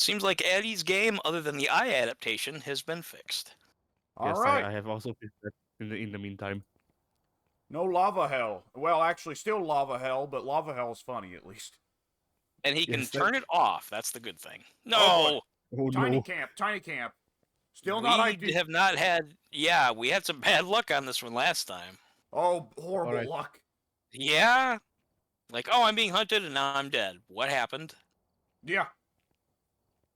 it seems like Eddie's game, other than the eye adaptation, has been fixed. All Yes, right. I have also fixed that in the meantime. No lava hell. Well, actually, still lava hell, but lava hell is funny at least. And he can Yes, that. turn it off. That's the good thing. Oh boy. No! Oh Tiny no! camp. Tiny camp. Still not We ideal. have not had... Yeah, we had some bad luck on this one last time. Oh, All horrible right, luck. Yeah? Like, oh, I'm being hunted and now I'm dead. What happened? Yeah.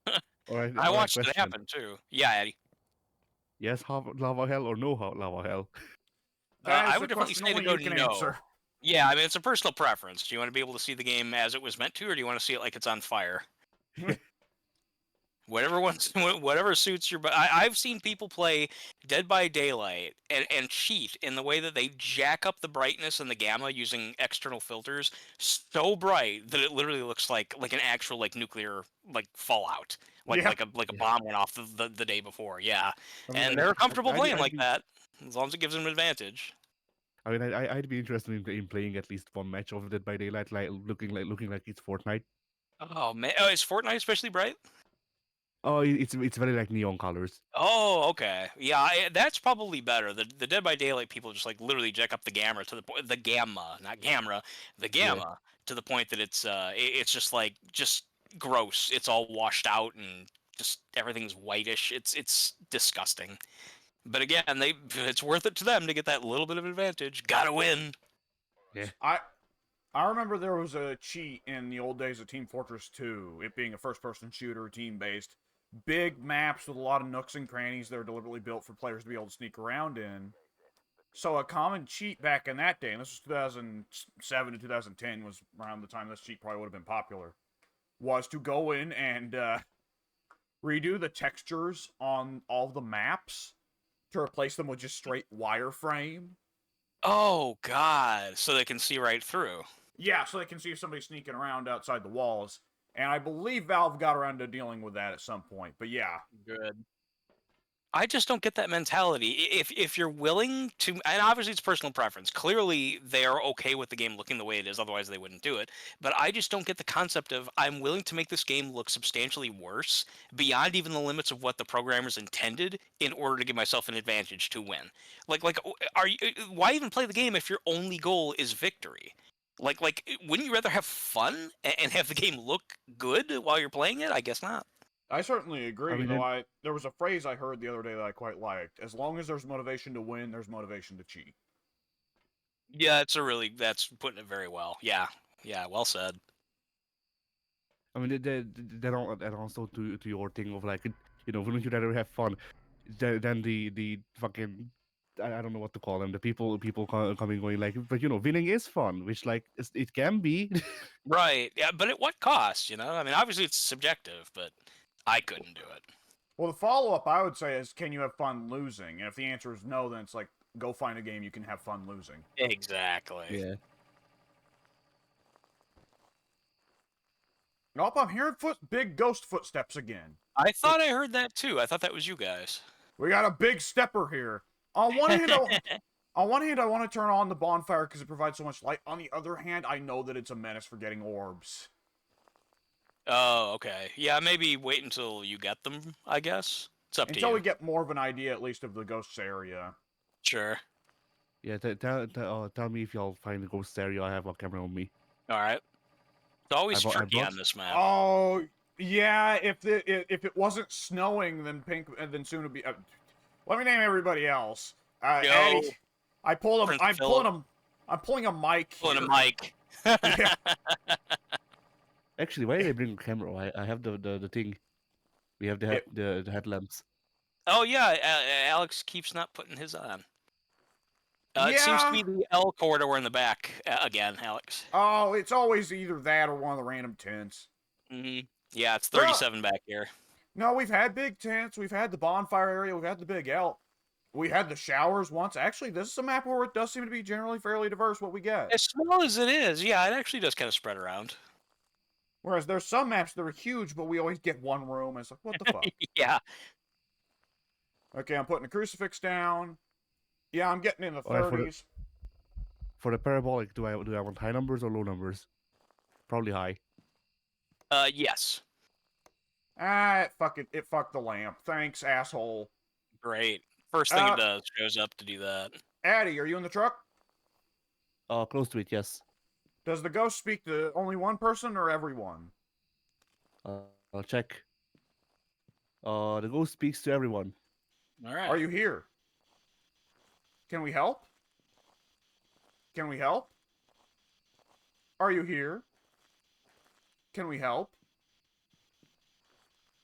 I all right. watched it Question. happen, too. Yeah, Eddie. Yes, lava hell or no lava hell? That I is would a definitely question say to only go you can no. answer. Yeah, I mean, it's a personal preference. Do you want to be able to see the game as it was meant to, or do you want to see it like it's on fire? Whatever suits your. But I've seen people play Dead by Daylight and cheat in the way that they jack up the brightness and the gamma using external filters so bright that it literally looks like an actual like nuclear like fallout, like Yeah. like a Yeah. bomb went off the day before. Yeah, I mean, and they're comfortable playing I'd like be. that as long as it gives them an advantage. I mean, I'd be interested in playing at least one match of Dead by Daylight, looking like it's Fortnite. Oh man, oh, is Fortnite especially bright? Oh, it's very like neon colors. Oh, okay. Yeah, that's probably better. The Dead by Daylight people just like literally jack up the gamma to the point, the gamma, not gamma, the Yeah. gamma to the point that it's just like just gross. It's all washed out and just everything's whitish. It's disgusting. But again, it's worth it to them to get that little bit of advantage. Gotta win. Yeah. I remember there was a cheat in the old days of Team Fortress 2, it being a first-person shooter, team-based. Big maps with a lot of nooks and crannies that are deliberately built for players to be able to sneak around in. So a common cheat back in that day, and this was 2007 to 2010 was around the time this cheat probably would have been popular, was to go in and redo the textures on all the maps to replace them with just straight wireframe. Oh God! So they can see right through. Yeah, so they can see if somebody's sneaking around outside the walls. And I believe Valve got around to dealing with that at some point. But yeah. Good. I just don't get that mentality. If you're willing to, and obviously it's personal preference. Clearly, they are okay with the game looking the way it is. Otherwise, they wouldn't do it. But I just don't get the concept of I'm willing to make this game look substantially worse beyond even the limits of what the programmers intended in order to give myself an advantage to win. Like, are you? Why even play the game if your only goal is victory? Like, wouldn't you rather have fun and have the game look good while you're playing it? I guess not. I certainly agree, I mean, though there was a phrase I heard the other day that I quite liked. As long as there's motivation to win, there's motivation to cheat. Yeah, that's putting it very well. Yeah, well said. I mean, that also to your thing of like, wouldn't you rather have fun than the fucking I don't know what to call them, the people coming going like, but winning is fun, which like it can be. Right. Yeah, but at what cost? I mean, obviously it's subjective, but I couldn't do it. Well, the follow-up I would say is, can you have fun losing? And if the answer is no, then it's like, go find a game you can have fun losing. Exactly. Yeah. Nope, I'm hearing big ghost footsteps again. I thought I heard that too. I thought that was you guys. We got a big stepper here. On one hand, I want to turn on the bonfire because it provides so much light. On the other hand, I know that it's a menace for getting orbs. Oh, okay. Yeah, maybe wait until you get them, I guess. It's up to you. Until we get more of an idea, at least, of the ghosts area. Sure. Yeah, tell me if y'all find the ghost stereo. I have a camera on me. All right. It's always I tricky brought- on this map. Oh, yeah, if it wasn't snowing, then soon it'd be... let me name everybody else. Eddie, I'm pulling a mic. Pulling a mic. Yeah. Actually, why did I bring a camera? I have the thing. We have the headlamps. Oh yeah, Alex keeps not putting his on. It seems to Yeah. be the L corridor in the back again, Alex. Oh, it's always either that or one of the random tents. Mm-hmm. Yeah, it's 37 back here. No, we've had big tents. We've had the bonfire area. We've had the big L. We had the showers once. Actually, this is a map where it does seem to be generally fairly diverse what we get. As small as it is, yeah, it actually does kind of spread around. Whereas there's some maps that are huge, but we always get one room. And it's like, what the fuck? Yeah. Okay, I'm putting a crucifix down. Yeah, I'm getting in the Alright, 30s. For the parabolic, do I want high numbers or low numbers? Probably high. Yes. Ah, it fucked the lamp. Thanks, asshole. Great. First thing it does shows up to do that. Addy, are you in the truck? Close to it, yes. Does the ghost speak to only one person or everyone? I'll check. The ghost speaks to everyone. All right. Are you here? Can we help? Can we help? Are you here? Can we help?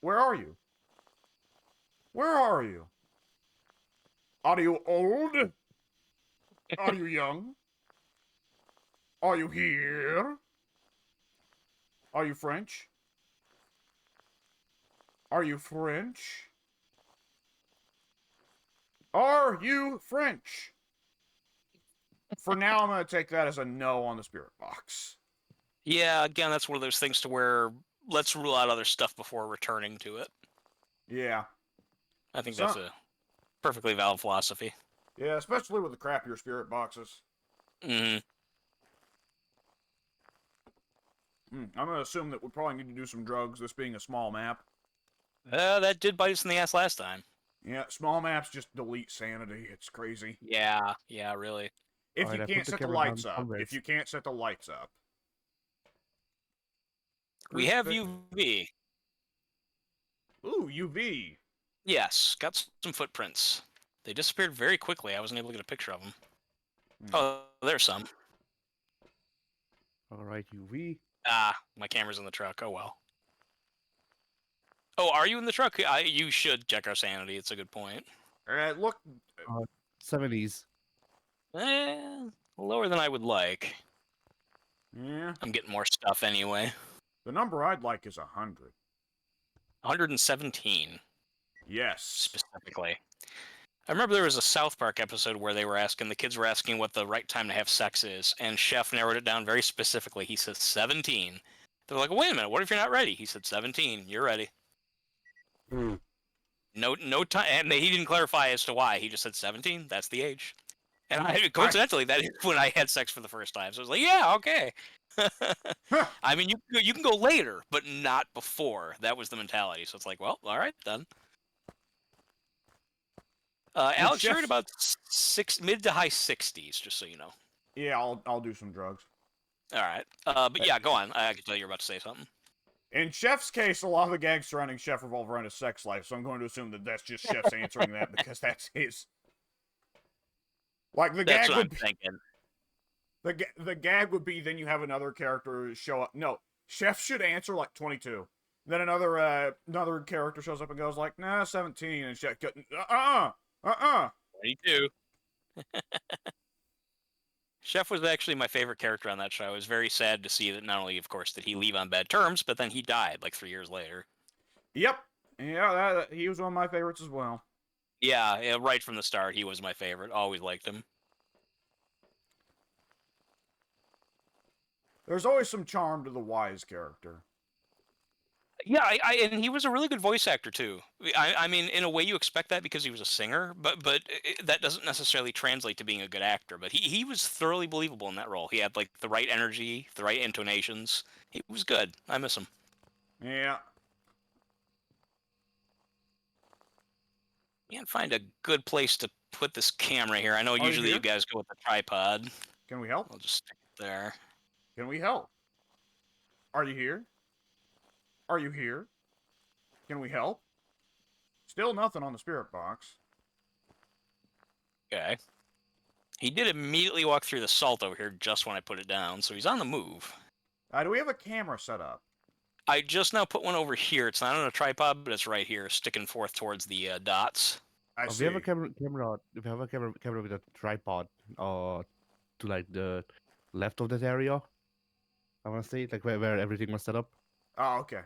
Where are you? Where are you? Are you old? Are you young? Are you here? Are you French? Are you French? Are you French? For now, I'm going to take that as a no on the spirit box. Yeah, again, that's one of those things to where let's rule out other stuff before returning to it. Yeah. I think that's a perfectly valid philosophy. Yeah, especially with the crappier spirit boxes. Mm-hmm. I'm going to assume that we probably need to do some drugs, this being a small map. That did bite us in the ass last time. Yeah, small maps just delete sanity. It's crazy. Yeah, really. If Alright, you I put can't the set the camera lights down up. somewhere. If you can't set the lights up. We have UV. Ooh, UV. Yes, got some footprints. They disappeared very quickly. I wasn't able to get a picture of them. Hmm. Oh, there's some. Alright, UV. Ah, my camera's in the truck. Oh, well. Oh, are you in the truck? You should check our sanity. It's a good point. Look. 70s. Lower than I would like. Yeah. I'm getting more stuff anyway. The number I'd like is 100. 117, Yes. specifically. I remember there was a South Park episode where the kids were asking what the right time to have sex is, and Chef narrowed it down very specifically. He said 17. They're like, wait a minute, what if you're not ready? He said 17, you're ready. No time, and he didn't clarify as to why. He just said 17, that's the age. And coincidentally, that is when I had sex for the first time. So I was like, yeah, okay. I mean, you can go later, but not before. That was the mentality. So it's like, well, all right then. Alex, you're at about mid to high 60s, just so you know. Yeah, I'll do some drugs. All right. But yeah, go on. I can tell you're about to say something. In Chef's case, a lot of the gags surrounding Chef revolve around his sex life, so I'm going to assume that that's just Chef's answering that because that's his. Like the That's gag what would I'm be, thinking. the gag would be then you have another character show up. No, Chef should answer like 22. Then another character shows up and goes like, nah, 17, and Chef goes, 22. Chef was actually my favorite character on that show. I was very sad to see that not only, of course, did he leave on bad terms, but then he died like 3 years later. Yep. Yeah, he was one of my favorites as well. Yeah, right from the start, he was my favorite. Always liked him. There's always some charm to the Wise character. Yeah, and he was a really good voice actor too. I mean, in a way, you expect that because he was a singer, but that doesn't necessarily translate to being a good actor. But he was thoroughly believable in that role. He had like the right energy, the right intonations. He was good. I miss him. Yeah. Can't find a good place to put this camera here. I know usually you guys go with the tripod. Can we help? I'll just stick it there. Can we help? Are you here? Are you here? Can we help? Still nothing on the spirit box. Okay. He did immediately walk through the salt over here just when I put it down, so he's on the move. Do we have a camera set up? I just now put one over here. It's not on a tripod, but it's right here, sticking forth towards the dots. I If see. we have a camera, if we have a camera with a tripod, to like the left of that area, I want to say, like where everything was set up. Oh, okay.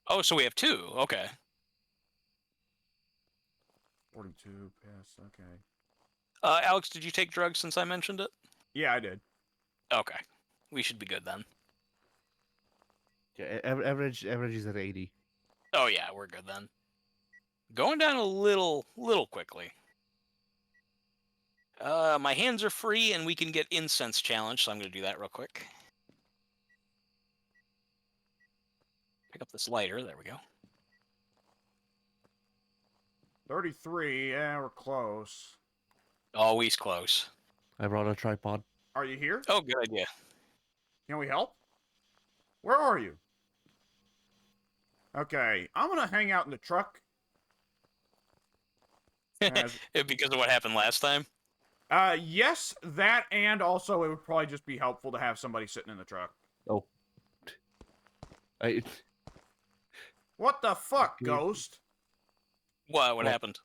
Oh, so we have two. Okay. 42 pass. Okay. Alex, did you take drugs since I mentioned it? Yeah, I did. Okay. We should be good then. Yeah, average is at 80. Oh yeah, we're good then. Going down a little quickly. My hands are free and we can get incense challenge, so I'm going to do that real quick. Pick up this lighter. There we go. 33. Yeah, we're close. Always close. I brought a tripod. Are you here? Oh, good idea. Can we help? Where are you? Okay, I'm gonna hang out in the truck. As, Because of what happened last time. yes, that, and also it would probably just be helpful to have somebody sitting in the truck. Oh. I What the fuck, Okay. Ghost? What What? happened?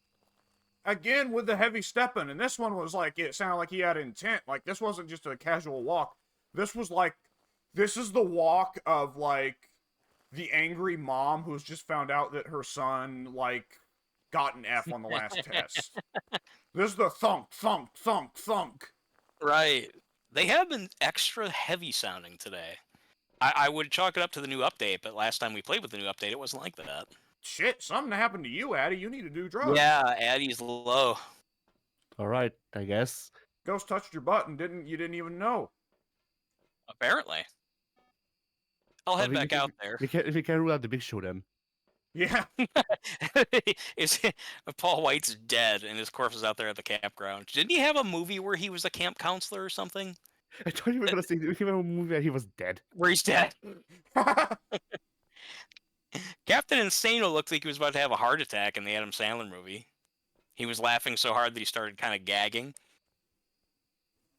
Again with the heavy stepping, and this one was like, it sounded like he had intent. Like, this wasn't just a casual walk. This was like, this is the walk of, like, the angry mom who's just found out that her son, like, got an F on the last test. This is the thunk, thunk, thunk, thunk. Right. They have been extra heavy sounding today. I would chalk it up to the new update, but last time we played with the new update, it wasn't like that. Shit, something happened to you, Addy. You need to do drugs. Yeah, Addie's low. all right, I guess. Ghost touched your butt and you didn't even know. Apparently. I'll head we back can- out there. We can rule out the big show then. Yeah. Paul White's dead, and his corpse is out there at the campground. Didn't he have a movie where he was a camp counselor or something? I thought you were gonna say we have a movie that he was dead. Where he's dead. Captain Insano looked like he was about to have a heart attack in the Adam Sandler movie. He was laughing so hard that he started kind of gagging.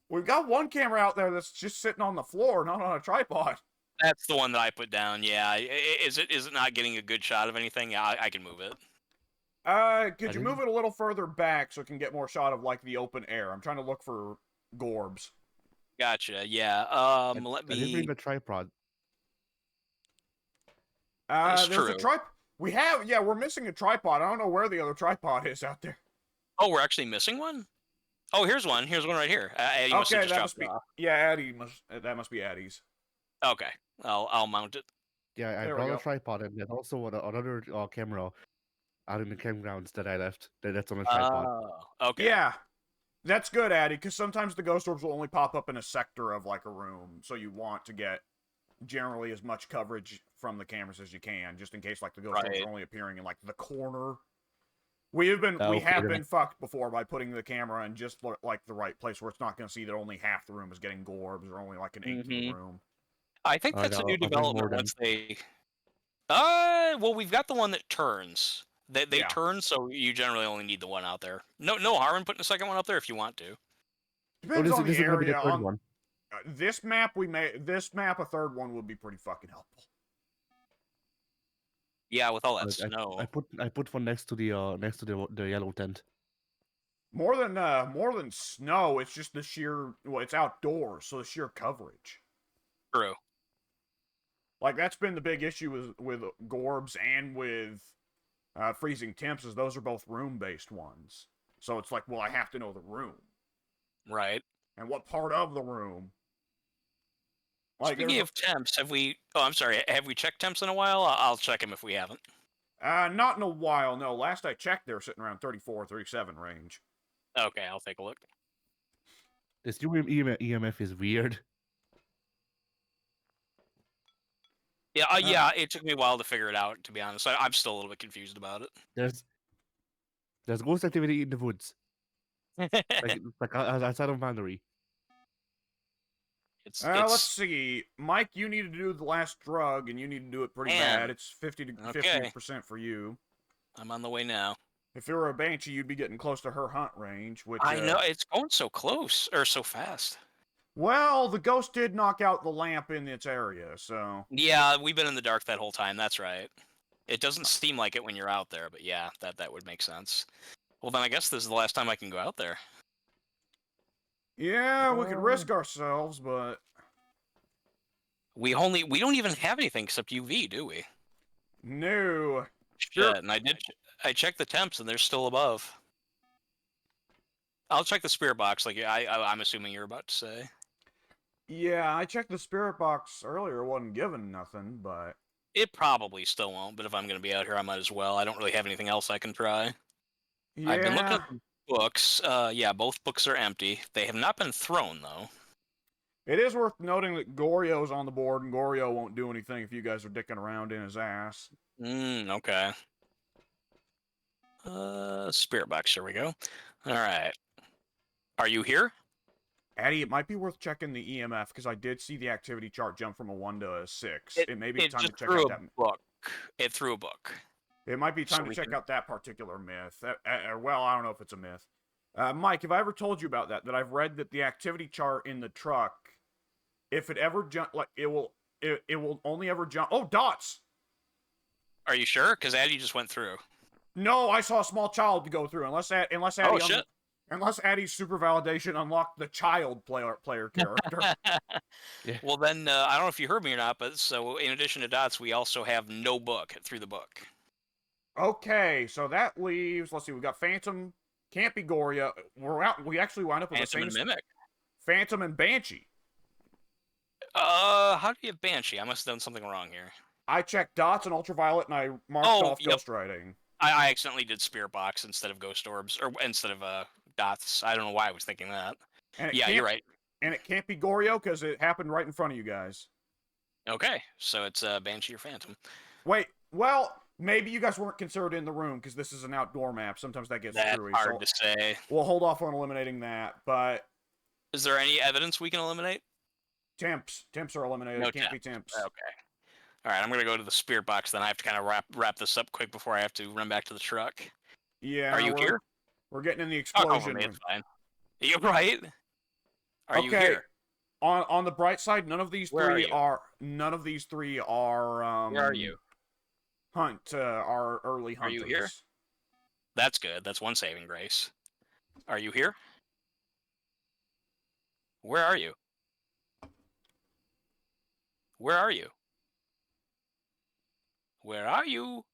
We've got one camera out there that's just sitting on the floor, not on a tripod. That's the one that I put down. Yeah, is it not getting a good shot of anything? Yeah, I can move it. Could you move it a little further back so it can get more shot of, like, the open air? I'm trying to look for Gorbs. Gotcha. Yeah. Let I didn't bring me. the tripod. It's There's a true. tripod. We're missing a tripod. I don't know where the other tripod is out there. Oh, we're actually missing one. Oh, here's one. Here's one right here. Eddie must have Okay, just that dropped must be. it off. Yeah, Addy that must be Addy's. Okay, I'll mount it. Yeah, I There we brought go. a tripod and there's also another camera out in the campgrounds that I left. That's on a tripod. Oh, okay. Yeah, that's good, Addy, because sometimes the ghost orbs will only pop up in a sector of, like, a room, so you want to get generally as much coverage from the cameras as you can, just in case, like, the ghost orbs Right. are only appearing in, like, the corner. We have Okay, been then. fucked before by putting the camera in just like the right place where it's not going to see that only half the room is getting gorbs or only like an eighth of the room. I think Alright, that's a new I'll bring development more then. once they. Well, we've got the one that turns. They Yeah. turn, so you generally only need the one out there. No harm in putting a second one up there if you want to. Depends on this the is gonna be area. the third On one. this map, a third one would be pretty fucking helpful. Yeah, with all that I snow. put one next to the yellow tent. More than snow, it's just the sheer. Well, it's outdoors, so the sheer coverage. True. Like, that's been the big issue with gorbs and with freezing temps, is those are both room-based ones. So it's like, well, I have to know the room. Right. And what part of the room. Like, Speaking of temps, have we? Oh, I'm sorry. Have we checked temps in a while? I'll check them if we haven't. not in a while, no. Last I checked, they were sitting around 34, 37 range. Okay, I'll take a look. This new EMF is weird. Yeah, yeah. It took me a while to figure it out. To be honest, I'm still a little bit confused about it. There's ghost activity in the woods, like outside of Boundary. Let's see. Mike, you need to do the last drug, and you need to do it pretty bad. It's 50% for you. I'm on the way now. If it were a Banshee, you'd be getting close to her hunt range, which... I know, it's going so close, or so fast. Well, the ghost did knock out the lamp in its area, so... Yeah, we've been in the dark that whole time, that's right. It doesn't seem like it when you're out there, but yeah, that would make sense. Well, then I guess this is the last time I can go out there. Yeah, we could risk ourselves, but... We don't even have anything except UV, do we? No. Shit, and I checked the temps and they're still above. I'll check the spirit box, like I'm assuming you're about to say. Yeah, I checked the spirit box earlier. It wasn't giving nothing, but... It probably still won't, but if I'm going to be out here, I might as well. I don't really have anything else I can try. Yeah. I've been looking at the books. Yeah, both books are empty. They have not been thrown, though. It is worth noting that Goryo's on the board, and Goryo won't do anything if you guys are dicking around in his ass. Okay. Spirit box. Here we go. All right. Are you here? Addy, it might be worth checking the EMF, because I did see the activity chart jump from a 1 to a 6. It may be It time to just check threw out a that... book. It threw a book. It might be So time to we check can- out that particular myth. Well, I don't know if it's a myth. Mike, have I ever told you about that? That I've read that the activity chart in the truck, if it ever jump, like it will only ever jump. Oh, dots. Are you sure? Because Addy just went through. No, I saw a small child go through. Unless Addy Oh shit. unless Addy's super validation unlocked the child player character. Yeah. Well then, I don't know if you heard me or not, but so in addition to dots, we also have no book through the book. Okay, so that leaves. Let's see. We got Phantom, can't be Goria. We actually wind up with Phantom the and same Mimic. Phantom and Banshee. How do you have Banshee? I must have done something wrong here. I checked dots and ultraviolet, and I marked off yep. ghost riding. I accidentally did Spirit Box instead of Ghost Orbs, or instead of dots. I don't know why I was thinking that. Yeah, you're right. And it can't be Goryo because it happened right in front of you guys. Okay, so it's Banshee or Phantom. Wait, well, maybe you guys weren't considered in the room because this is an outdoor map. Sometimes that gets That's screwy. hard to say. We'll hold off on eliminating that, but Is there any evidence we can eliminate? temps are eliminated. No It can't be temps. temps. Okay. All right, I'm gonna go to the Spirit Box. Then I have to kind of wrap this up quick before I have to run back to the truck. Yeah. Are you here? We're getting in the Talk over explosion. me, it's fine. You're right. Are you here? On the bright side, none of these Where three are are. Where are you? Are early Are hunters. you here? That's good. That's one saving grace. Are you here? Where are you? Where are you? Where are you?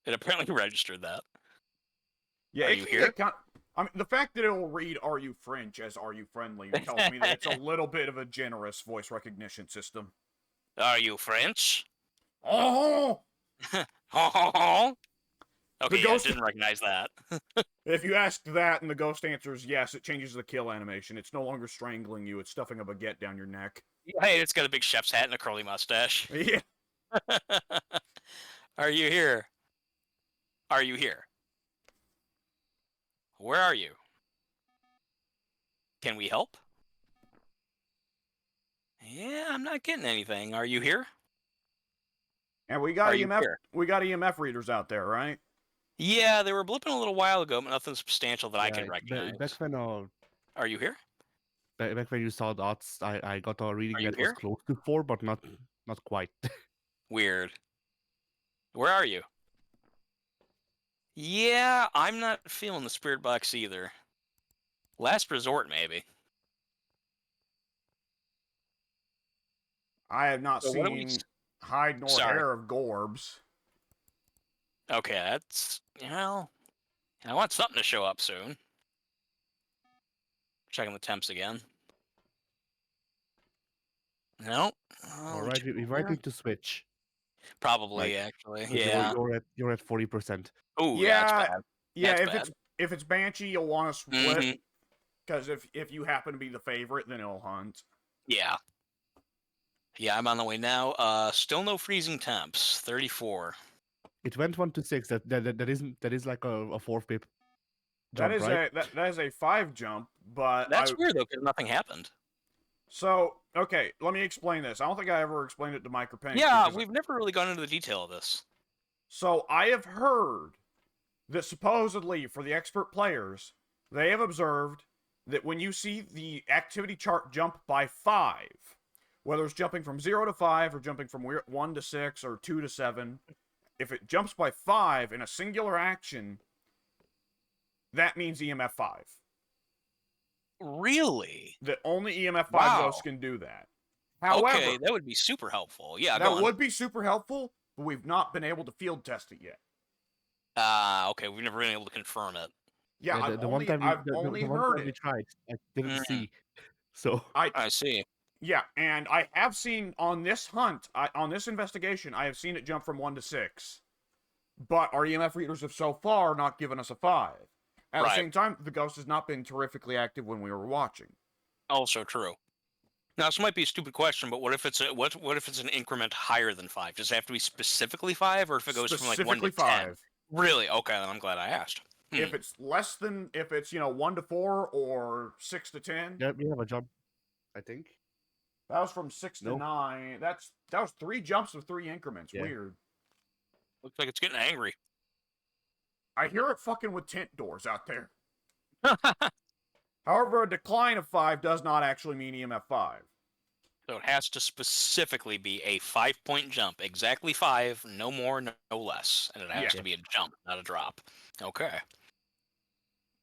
It apparently registered that. Yeah, Are it you can here? get I mean, the fact that it will read "Are you French" as "Are you friendly" tells me that it's a little bit of a generous voice recognition system. Are you French? Oh! Okay, The yeah, I ghost- didn't recognize that. If you ask that and the ghost answers yes, it changes the kill animation. It's no longer strangling you; it's stuffing a baguette down your neck. Hey, it's got a big chef's hat and a curly mustache. Yeah. Are you here? Are you here? Where are you? Can we help? Yeah, I'm not getting anything. Are you here? And we got Are you EMF. here? We got EMF readers out there, right? Yeah, they were blipping a little while ago, but nothing substantial that I can Yeah, recognize. Back when Are you here? back when you saw dots, I got a reading you that was here? close to 4, but not quite. Weird. Where are you? Yeah, I'm not feeling the spirit box either. Last resort, maybe. I have not So what do we seen hide nor Sorry. hair of Gorbs. Okay, that's I want something to show up soon. Checking the temps again. No. All right, we might need to switch. Probably, Like, actually. 'cause Yeah. you're at 40%. Oh, Yeah, that's bad. Yeah, That's if it's Banshee, you'll want to split. Mhm. Because if you happen to be the favorite, then it'll hunt. Yeah. Yeah, I'm on the way now. Still no freezing temps. 34. It went 1 to 6. That is like a 4 pip jump, That is right? that is a 5 jump, but That's weird though, because nothing happened. So, okay, let me explain this. I don't think I ever explained it to Mike or Pink. Yeah, we've never really gone into the detail of this. So, I have heard that supposedly for the expert players, they have observed that when you see the activity chart jump by 5, whether it's jumping from 0 to 5 or jumping from 1 to 6 or 2 to 7, if it jumps by 5 in a singular action, that means EMF 5. Really? That only EMF 5 Wow. ghosts can do that. However, Okay, that would be super helpful. Yeah, that go on. would be super helpful, but we've not been able to field test it yet. Okay, we've never been able to confirm it. Yeah, Yeah, I've only heard we it. tried, I didn't Mhm. see. So I see. Yeah, and I have seen on this hunt, on this investigation, I have seen it jump from 1 to 6. But our EMF readers have so far not given us a 5. At the Right. same time, the ghost has not been terrifically active when we were watching. Also true. Now, this might be a stupid question, but what if it's what if it's an increment higher than 5? Does it have to be specifically 5, or if it goes from like 1 to Specifically 10? 5. Really? Okay, then I'm glad I asked. If it's less than, if it's 1 to 4 or 6 to 10, Yeah, we have a jump, I think. that was from 6 to No. 9. That was 3 jumps of 3 increments. Yeah. Weird. Looks like it's getting angry. I hear it fucking with tent doors out there. However, a decline of 5 does not actually mean EMF 5. So it has to specifically be a 5-point jump, exactly 5, no more, no less, and it has Yeah. to be a jump, not a drop. Okay.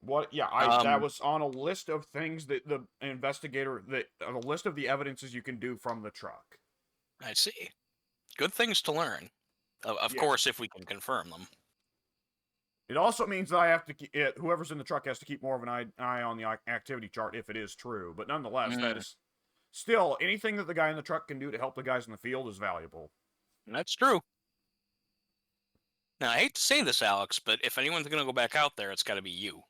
What? Yeah, that was on a list of things that the investigator, on a list of the evidences you can do from the truck. I see. Good things to learn. Of Yeah. course, if we can confirm them. It also means that I have to, whoever's in the truck has to keep more of an eye on the activity chart if it is true. But nonetheless, that is still, anything that the guy in the truck can do to help the guys in the field is valuable. That's true. Now, I hate to say this, Alex, but if anyone's going to go back out there, it's got to be you.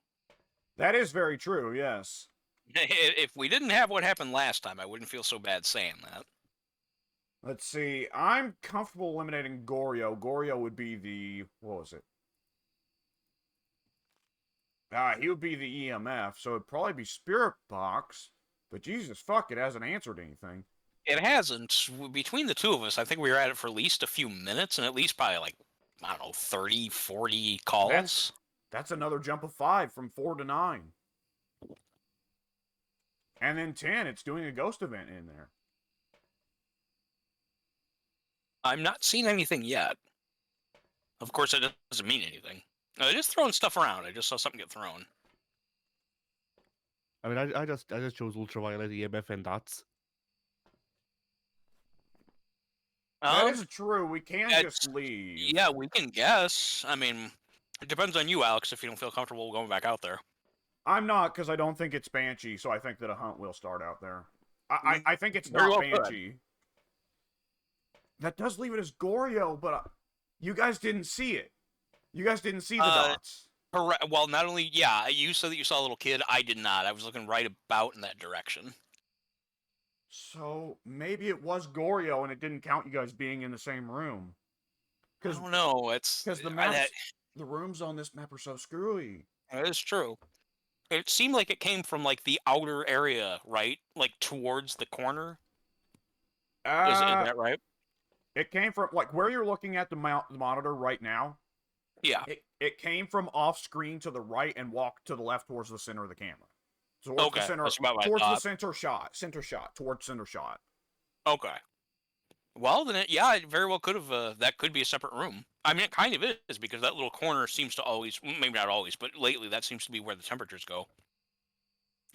That is very true, yes. If we didn't have what happened last time, I wouldn't feel so bad saying that. Let's see. I'm comfortable eliminating Goryo. Goryo would be the, what was it? He would be the EMF, so it'd probably be Spirit Box. But Jesus fuck, it hasn't answered anything. It hasn't. Between the two of us, I think we were at it for at least a few minutes and at least probably like, I don't know, 30, 40 calls. That's another jump of 5 from 4 to 9. And then 10, it's doing a ghost event in there. I'm not seeing anything yet. Of course, it doesn't mean anything. They're just throwing stuff around. I just saw something get thrown. I mean, I just chose ultraviolet, EMF, and dots. That is true. We can just leave. Yeah, we can guess. I mean, it depends on you, Alex, if you don't feel comfortable going back out there. I'm not, because I don't think it's Banshee, so I think that a hunt will start out there. I think it's Very not well could. Banshee. That does leave it as Goryo, but you guys didn't see it. You guys didn't see the dots. Correct. Well, not only, yeah, you said that you saw a little kid. I did not. I was looking right about in that direction. So maybe it was Goryo, and it didn't count you guys being in the same room. I don't know. It's because the maps, the rooms on this map are so screwy. That is true. It seemed like it came from like the outer area, right? Like towards the corner. Is that right? It came from like where you're looking at the monitor right now. Yeah. It came from off screen to the right and walked to the left towards the center of the camera. Towards Okay, the center, that's about what I towards the thought. center shot, towards center shot. Okay. Well, then, yeah, it very well could have. That could be a separate room. I mean, it kind of is because that little corner seems to always, maybe not always, but lately that seems to be where the temperatures go.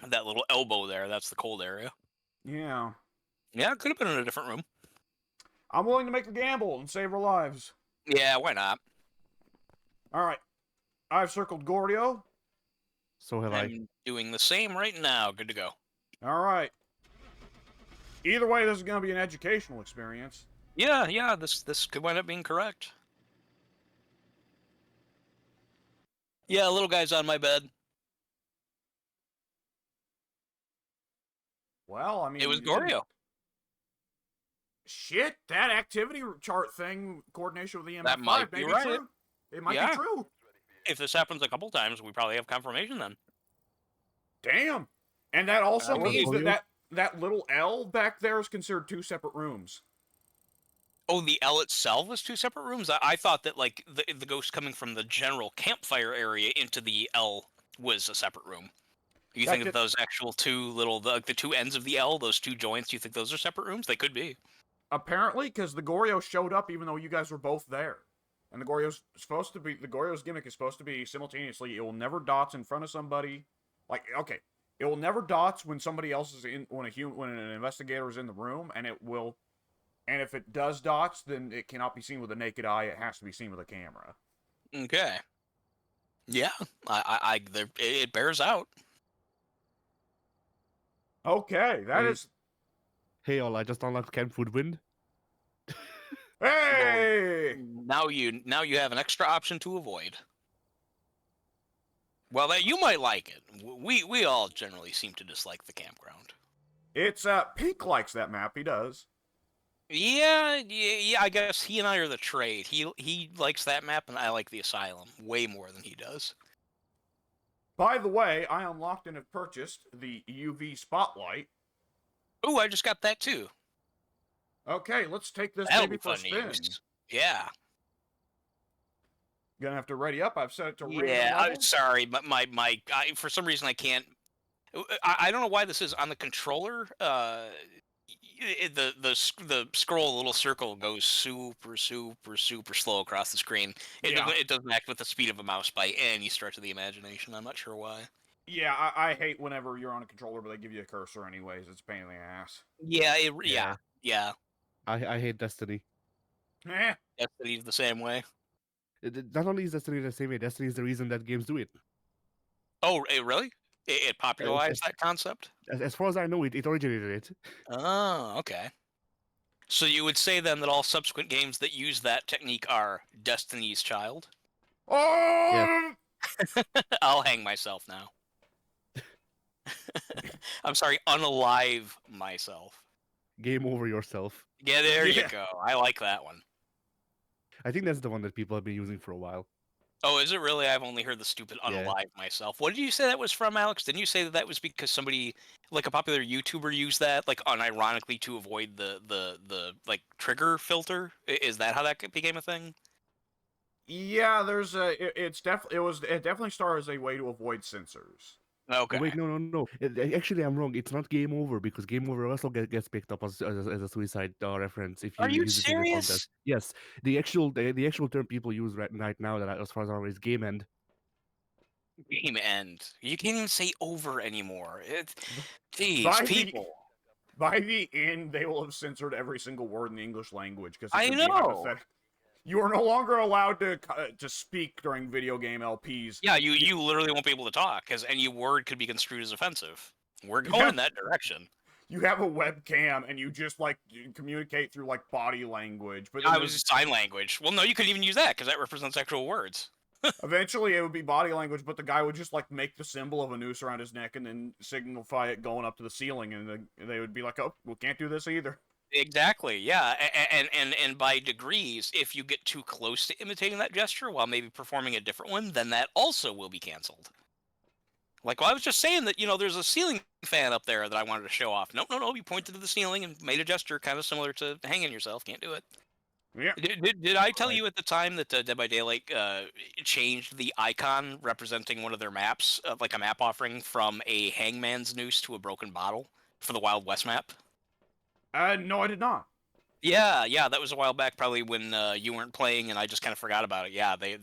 That little elbow there, that's the cold area. Yeah. Yeah, it could have been in a different room. I'm willing to make the gamble and save our lives. Yeah, why not? All right. I've circled Gordio. So have I'm doing the same right now. Good to go. All right. Either way, this is going to be an educational experience. Yeah, this could wind up being correct. Yeah, little guy's on my bed. Well, I mean... It was Goryo. Shit, that activity chart thing, coordination with the EMF5, That might be right. True. It might be true. If this happens a couple times, we probably have confirmation then. Damn. And that also means Goryo? that little L back there is considered 2 separate rooms. Oh, the L itself is 2 separate rooms? I thought that, like, the ghost coming from the general campfire area into the L was a separate room. You think that those actual 2 little, the 2 ends of the L, those 2 joints, you think those are separate rooms? They could be. Apparently, because the Goryo showed up even though you guys were both there. And the Goryo's gimmick is supposed to be simultaneously, it will never dots in front of somebody. Like, okay, it will never dots when somebody else is in, when an investigator is in the room, and it will, and if it does dots, then it cannot be seen with the naked eye, it has to be seen with a camera. Okay. Yeah, it bears out. Okay, that is... Hey, all, I just unlocked Camp Woodwind. Hey! Now you have an extra option to avoid. Well, that you might like it. We all generally seem to dislike the campground. It's Pink likes that map. He does. Yeah. I guess he and I are the trade. He likes that map, and I like the Asylum way more than he does. By the way, I unlocked and have purchased the UV Spotlight. Ooh, I just got that too. Okay, let's take this That'll baby be for a fun to spin. use. Yeah. Gonna have to ready up. I've set it to random Yeah. I'm level. sorry, but for some reason I can't. I don't know why this is on the controller. The scroll little circle goes super slow across the screen. Yeah. It doesn't act with the speed of a mouse by any stretch of the imagination. I'm not sure why. Yeah, I hate whenever you're on a controller, but they give you a cursor anyways. It's a pain in the ass. Yeah, Yeah. yeah. I hate Destiny. Eh. Destiny's the same way. Not only is Destiny the same way, Destiny is the reason that games do it. Oh, really? It popularized As, that concept? as far as I know, it originated it. Oh, okay. So you would say then that all subsequent games that use that technique are Destiny's child? Oh! I'll hang myself now. I'm sorry, unalive myself. Game over yourself. Yeah, there you Yeah. go. I like that one. I think that's the one that people have been using for a while. Oh, is it really? I've only heard the stupid Yeah. unalive myself. What did you say that was from, Alex? Didn't you say that was because somebody, like a popular YouTuber, used that, like, unironically to avoid the like trigger filter? Is that how that became a thing? Yeah, there's a. It definitely started as a way to avoid censors. Okay. Oh, wait, no. Actually, I'm wrong. It's not game over because game over also gets picked up as a suicide reference if you Are you use it in a serious? contest. Yes, the actual term people use right now that as far as I know is game end. Game end. You can't even say over anymore. These By people. By the end, they will have censored every single word in the English language because I know. You are no longer allowed to speak during video game LPs. Yeah, you literally won't be able to talk because any word could be construed as offensive. We're going in that direction. You have a webcam and you just you communicate through like body language. But I was just sign language. Well, no, you couldn't even use that because that represents actual words. Eventually, it would be body language, but the guy would just like make the symbol of a noose around his neck and then signify it going up to the ceiling, and they would be like, "Oh, we can't do this either." Exactly. Yeah, and by degrees, if you get too close to imitating that gesture while maybe performing a different one, then that also will be canceled. Like, well, I was just saying that, there's a ceiling fan up there that I wanted to show off. No, you pointed to the ceiling and made a gesture kind of similar to hanging yourself. Can't do it. Yeah. Did I tell you at the time that Dead by Daylight changed the icon representing one of their maps, like a map offering, from a hangman's noose to a broken bottle for the Wild West map? No, I did not. Yeah, that was a while back, probably when you weren't playing, and I just kind of forgot about it. Yeah, they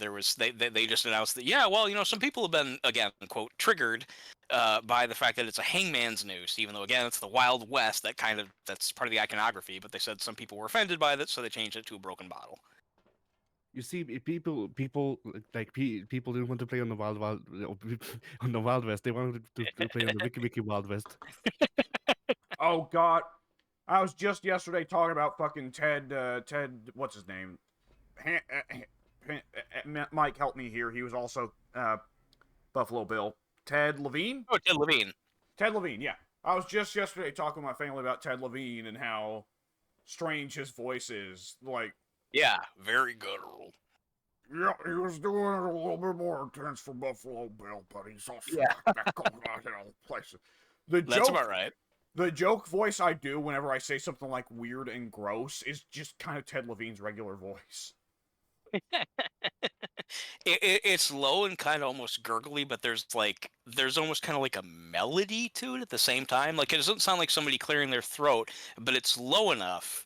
just announced that. Yeah, well, some people have been, again, quote, triggered by the fact that it's a hangman's noose, even though, again, it's the Wild West. That's part of the iconography. But they said some people were offended by that, so they changed it to a broken bottle. You see, people didn't want to play on the on the Wild West. They wanted to play on the Wiki Wild West. Oh God, I was just yesterday talking about fucking Ted. What's his name? Mike, help me here. He was also Buffalo Bill. Ted Levine. Oh, Ted Levine. Ted Levine. Yeah, I was just yesterday talking to my family about Ted Levine and how strange his voice is. Like, yeah, very guttural. Yeah, he was doing it a little bit more intense for Buffalo Bill, but he's also back going out in all places. That's about right. The joke voice I do whenever I say something like weird and gross is just kind of Ted Levine's regular voice. It's low and kind of almost gurgly, but there's almost kind of like a melody to it at the same time. Like, it doesn't sound like somebody clearing their throat, but it's low enough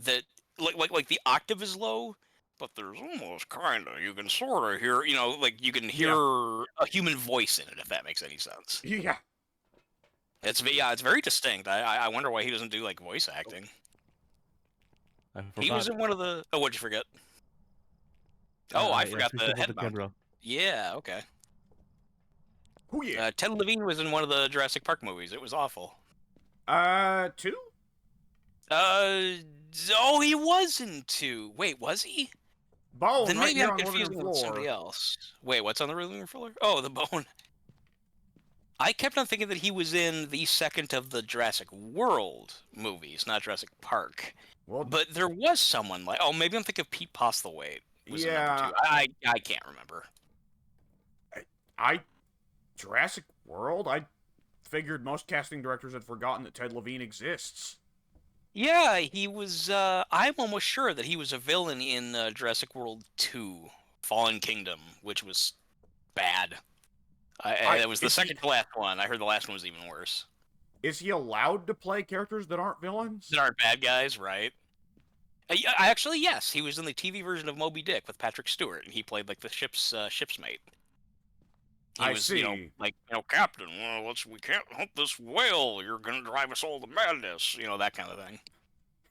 that like the octave is low, but there's almost kind of, you can sort of hear, like you can hear a human voice in it, if that makes any sense. Yeah. It's very distinct. I wonder why he doesn't do like voice acting. He was in one of the. Oh, what'd you forget? Oh, I forgot the head mount. Yeah, okay. Oh yeah. Ted Levine was in one of the Jurassic Park movies. It was awful. 2? Oh, he was in 2. Wait, was he? Bone. Then maybe right I'm confusing with somebody else. Wait, what's on the living room floor? Oh, the bone. I kept on thinking that he was in the second of the Jurassic World movies, not Jurassic Park. Well, But there was someone like, oh, maybe I'm thinking of Pete Postlethwaite was in number yeah, 2. I can't remember. I Jurassic World. I figured most casting directors had forgotten that Ted Levine exists. Yeah, he was. I'm almost sure that he was a villain in Jurassic World 2, Fallen Kingdom, which was bad. It was the second to last one. I heard the last one was even worse. Is he allowed to play characters that aren't villains? That aren't bad guys, right? Actually, yes, he was in the TV version of Moby Dick with Patrick Stewart, and he played like the ship's mate. He I was, see. Captain, well, we can't hunt this whale. You're gonna drive us all to madness. That kind of thing.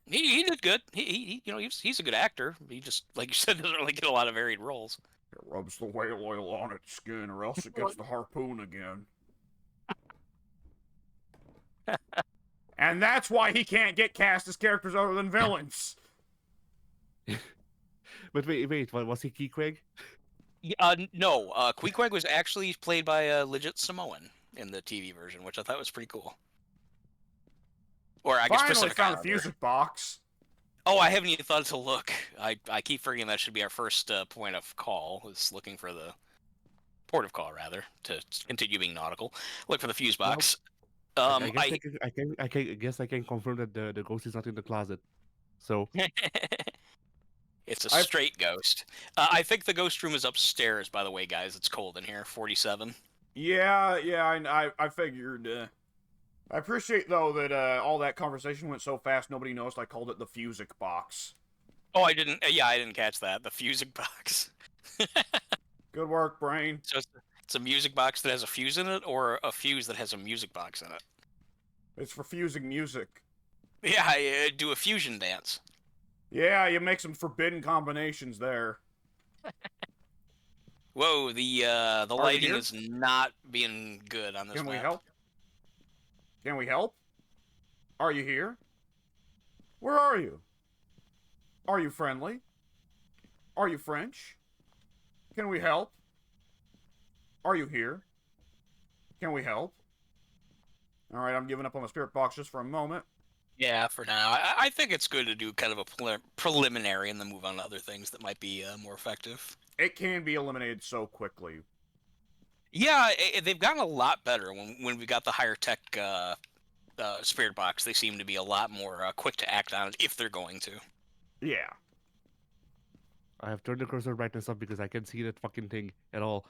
He did good. He's a good actor. He just, like you said, doesn't really get a lot of varied roles. It rubs the whale oil on its skin, or else it gets the harpoon again. And that's why he can't get cast as characters other than villains. But wait, was he Queequeg? No. Queequeg was actually played by a legit Samoan in the TV version, which I thought was pretty cool. Or I guess Finally Pacific found a Islander. music box. Oh, I haven't even thought to look. I keep forgetting that should be our first point of call. Is looking for the port of call, rather, to continue being nautical. Look for the fuse box. I guess I can confirm that the ghost is not in the closet. So It's a straight ghost. I think the ghost room is upstairs, by the way, guys. It's cold in here. 47. Yeah, I figured. I appreciate, though, that all that conversation went so fast nobody noticed I called it the Fusic box. Oh, I didn't. Yeah, I didn't catch that. The fusing box. Good work, brain. So it's a music box that has a fuse in it, or a fuse that has a music box in it? It's for fusing music. Yeah, I do a fusion dance. Yeah, you make some forbidden combinations there. Whoa, the you lighting here? is not being good on this Can we map. help? Can we help? Are you here? Where are you? Are you friendly? Are you French? Can we help? Are you here? Can we help? Alright, I'm giving up on the spirit box just for a moment. Yeah, for now. I think it's good to do kind of a preliminary and then move on to other things that might be more effective. It can be eliminated so quickly. Yeah, they've gotten a lot better when we got the higher tech spirit box. They seem to be a lot more quick to act on it if they're going to. Yeah. I have turned the cursor brightness up because I can't see that fucking thing at all.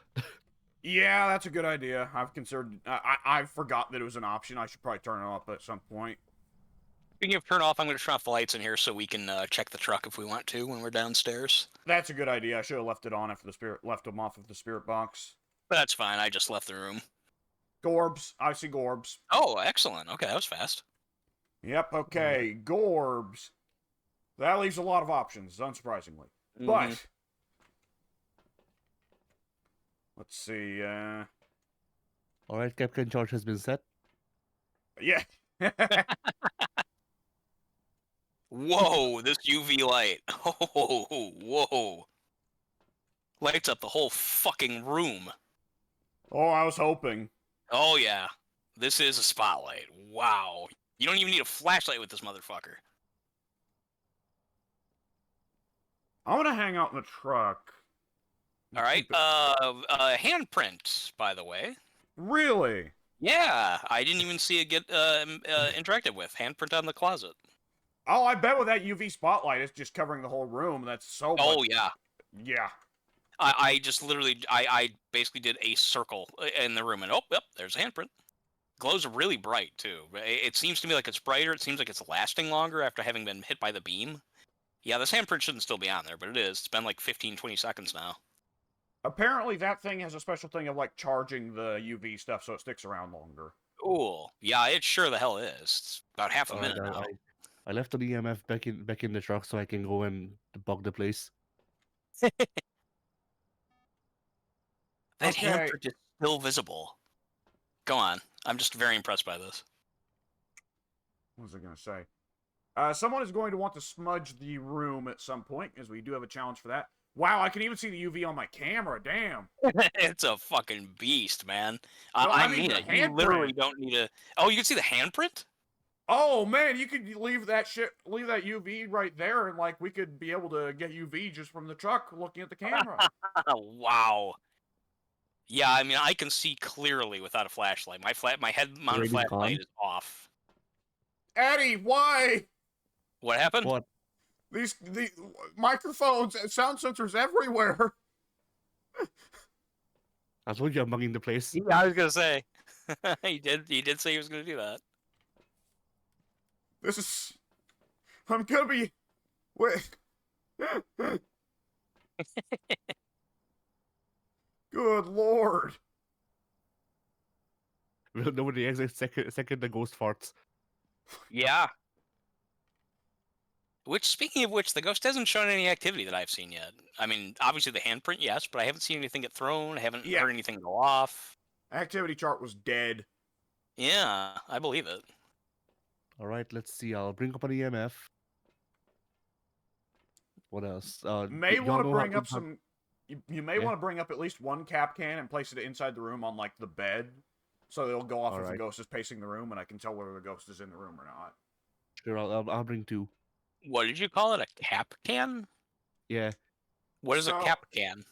Yeah, that's a good idea. I've considered... I forgot that it was an option. I should probably turn it off at some point. Speaking of turn off, I'm going to turn off the lights in here so we can check the truck if we want to when we're downstairs. That's a good idea. I should have left it on after left them off of the spirit box. But that's fine. I just left the room. Gorbs. I see Gorbs. Oh, excellent. Okay, that was fast. Yep, okay. Gorbs. That leaves a lot of options, unsurprisingly. But... let's see, Alright, Captain charge has been set. yeah. Whoa, this UV light. Oh, whoa. Lights up the whole fucking room. Oh, I was hoping. Oh, yeah. This is a spotlight. Wow. You don't even need a flashlight with this motherfucker. I'm gonna hang out in the truck. All right. Handprint, by the way. Really? Yeah, I didn't even see it get interacted with. Handprint on the closet. Oh, I bet with that UV spotlight, it's just covering the whole room. That's so much. Oh, yeah. Yeah. I just literally, I basically did a circle in the room, and oh, yep, there's a handprint. Glows really bright, too. It seems to me like it's brighter. It seems like it's lasting longer after having been hit by the beam. Yeah, this handprint shouldn't still be on there, but it is. It's been like 15, 20 seconds now. Apparently, that thing has a special thing of, like, charging the UV stuff so it sticks around longer. Cool. Yeah, it sure the hell is. It's about half a Alright, minute now. I left an EMF back in the truck so I can go and bug the place. That Okay. handprint is still visible. Go on. I'm just very impressed by this. What was I gonna say? Someone is going to want to smudge the room at some point, because we do have a challenge for that. Wow, I can even see the UV on my camera. Damn. It's a fucking beast, man. No, I I mean mean the it. You literally handprint. don't need a. Oh, you can see the handprint? Oh man, you could leave that UV right there, and like we could be able to get UV just from the truck looking at the camera. Wow. Yeah, I mean, I can see clearly without a flashlight. My head-mounted Rating flashlight gone. is off. Eddie, why? What happened? What? The microphones and sound sensors everywhere. I told you I'm bugging the place. Yeah, I was gonna say. He did say he was gonna do that. This is. I'm gonna be. Wait. Good lord. Nobody exits second the ghost farts. Yeah. Which, speaking of which, the ghost hasn't shown any activity that I've seen yet. I mean, obviously the handprint, yes, but I haven't seen anything get thrown. I haven't Yeah. heard anything go off. Activity chart was dead. Yeah, I believe it. All right, let's see. I'll bring up an EMF. What else? May y'all want to know bring how- up some. You may Yeah. want to bring up at least one cap can and place it inside the room on like the bed, so it'll go off if the Alright. ghost is pacing the room, and I can tell whether the ghost is in the room or not. Sure, I'll bring 2. What did you call it? A cap can? Yeah. What is a So- cap can?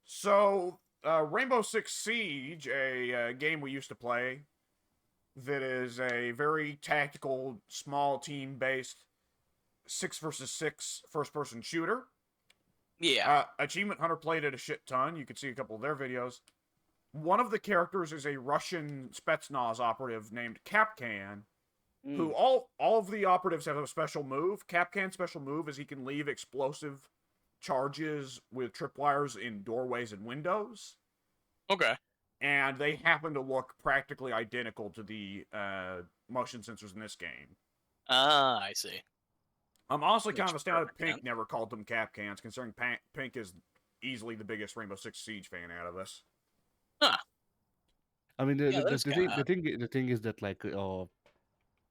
So, Rainbow Six Siege, a game we used to play, that is a very tactical, small team-based 6 versus 6 first-person shooter. Yeah. Achievement Hunter played it a shit ton. You can see a couple of their videos. One of the characters is a Russian Spetsnaz operative named Kapkan, who all of the operatives have a special move. Kapkan's special move is he can leave explosive charges with tripwires in doorways and windows, Okay. and they happen to look practically identical to the motion sensors in this game. Ah, I see. I'm honestly kind of Makes astounded perfect Pink sense. never called them Kapkans, considering Pink is easily the biggest Rainbow Six Siege fan out of us. I mean, Yeah, that is kinda the thing is that like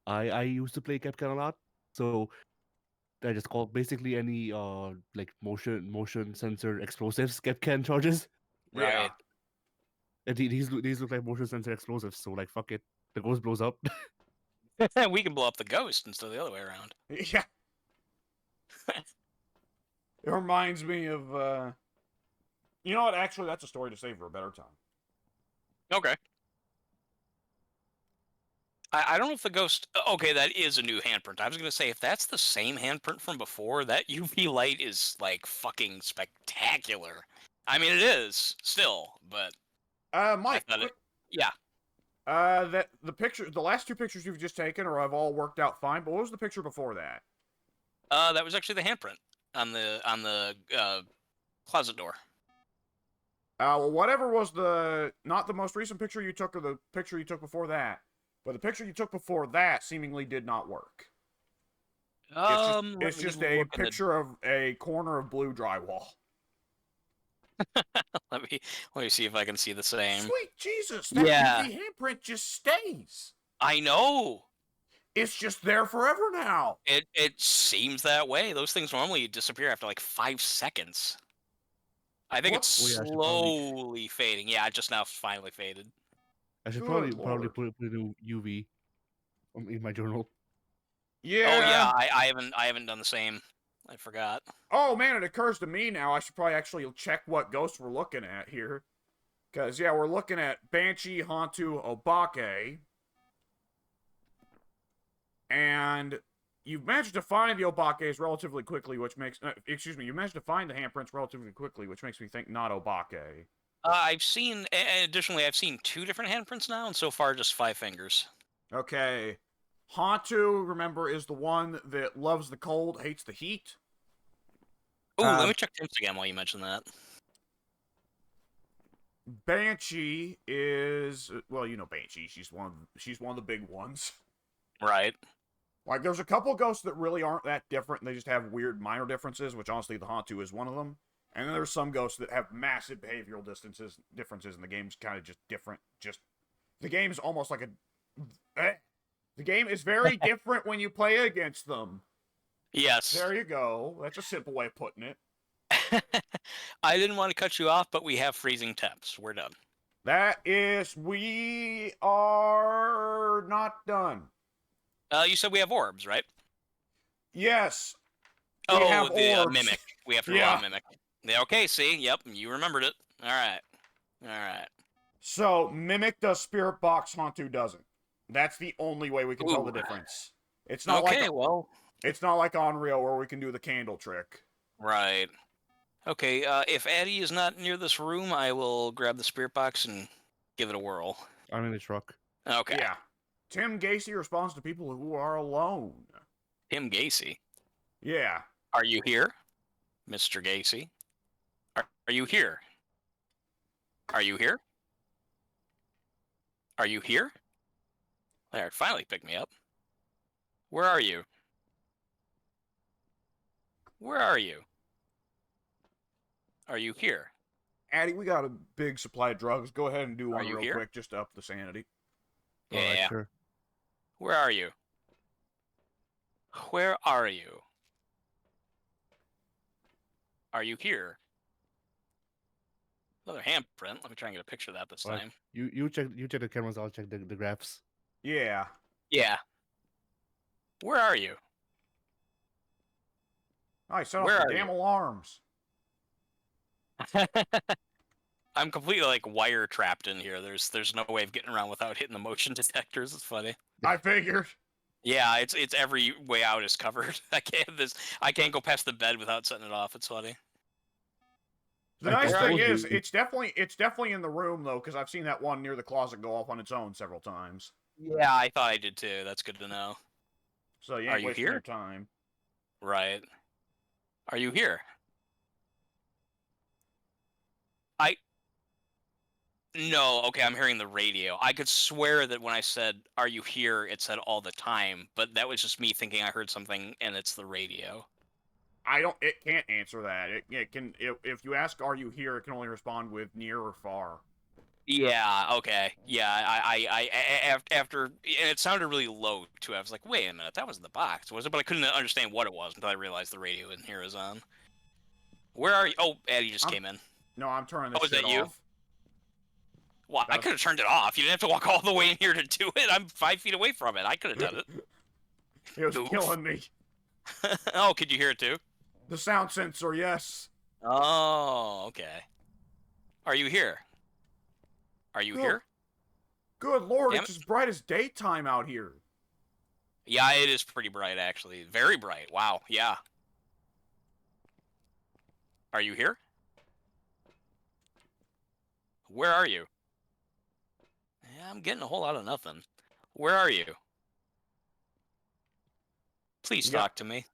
I used to play Capcan a lot, so I just called basically any like motion sensor explosives Capcan charges, Right. and these look like motion sensor explosives. So like fuck it, the ghost blows up. We can blow up the ghost instead of the other way around. Yeah. It reminds me of, you know what, actually, that's a story to save for a better time. Okay. I don't know if the ghost. Okay, that is a new handprint. I was gonna say if that's the same handprint from before, that UV light is like fucking spectacular. I mean, it is still, but Mike, I thought yeah. the last 2 pictures you've just taken have all worked out fine, but what was the picture before that? That was actually the handprint on the closet door. Well, whatever was not the most recent picture you took, or the picture you took before that, but the picture you took before that seemingly did not work. It's just a picture of a corner of blue drywall. Let me see if I can see the same. Sweet Jesus, that Yeah. UV handprint just stays. I know. It's just there forever now. It seems that way. Those things normally disappear after like 5 seconds. I think What? it's Oh, yeah, I should slowly fading. Yeah, it just now finally faded. I should Good probably lord. put a new UV in my journal. Yeah. Oh yeah, I haven't done the same. I forgot. Oh man, it occurs to me now. I should probably actually check what ghosts we're looking at here. Because, yeah, we're looking at Banshee, Hantu, Obake. And you've managed to find the Obake's relatively quickly, which makes... you managed to find the handprints relatively quickly, which makes me think not Obake. Additionally, I've seen 2 different handprints now, and so far just 5 fingers. Okay. Hantu, remember, is the one that loves the cold, hates the heat. Oh, let me check Instagram while you mention that. Banshee is... Well, you know Banshee. She's one of the big ones. Right. Like, there's a couple ghosts that really aren't that different. They just have weird minor differences, which honestly the Hantu is one of them. And then there's some ghosts that have massive behavioral differences, and the game's kind of just different. The game's almost like the game is very different when you play against them. Yes. There you go. That's a simple way of putting it. I didn't want to cut you off, but we have freezing temps. We're done. We are not done. You said we have orbs, right? Yes, we Oh, have the orbs. mimic. We have to rely Yeah. on mimic. Yeah, okay, see? Yep, you remembered it. All right. All right. So, Mimic does Spirit Box, Hantu doesn't. That's the only way we can tell the Ooh. difference. It's not like Okay, well, it's not like Onryo where we can do the candle trick. right. Okay, if Addie is not near this room, I will grab the spirit box and give it a whirl. I'm in the truck. Okay. Yeah. Tim Gacy responds to people who are alone. Tim Gacy. Yeah. Are you here? Mr. Gacy? Are you here? Are you here? Are you here? There, it finally picked me up. Where are you? Where are you? Are you here? Addie, we got a big supply of drugs. Go ahead and do Are one you real here? quick just to up the sanity. Yeah. Alright, sure. Where are you? Where are you? Are you here? Another handprint. Let me try and get a picture of that this Alright. time. You check the cameras, I'll check the graphs. Yeah. Yeah. Where are you? I set off Where the are damn you? alarms. I'm completely like wire trapped in here. There's no way of getting around without hitting the motion detectors. It's funny. I figured. Yeah, it's every way out is covered. I can't go past the bed without setting it off. It's funny. The I nice Where are thing told is, you. it's definitely in the room though, because I've seen that one near the closet go off on its own several times. Yeah, I thought I did too. That's good to know. So you Are ain't you wasting here? your time. Right. Are you here? I No, okay, I'm hearing the radio. I could swear that when I said "Are you here?" it said all the time, but that was just me thinking I heard something and it's the radio. It can't answer that. It can, if you ask, are you here, it can only respond with near or far. Yeah, okay. Yeah, after, and it sounded really low too. I was like, wait a minute, that wasn't the box, was it? But I couldn't understand what it was until I realized the radio in here is on. Where are you? Oh, Eddie just came in. No, I'm turning Oh, this is that shit you? off. Well, I That's- could have turned it off. You didn't have to walk all the way in here to do it. I'm 5 feet away from it. I could have done it. It was Oof. killing me. Oh, could you hear it too? The sound sensor, yes. Oh, okay. Are you here? Are you Good. here? Good lord, Damn it's it. as bright as daytime out here. Yeah, it is pretty bright, actually. Very bright. Wow, yeah. Are you here? Where are you? Yeah, I'm getting a whole lot of nothing. Where are you? Please Yep. talk to me.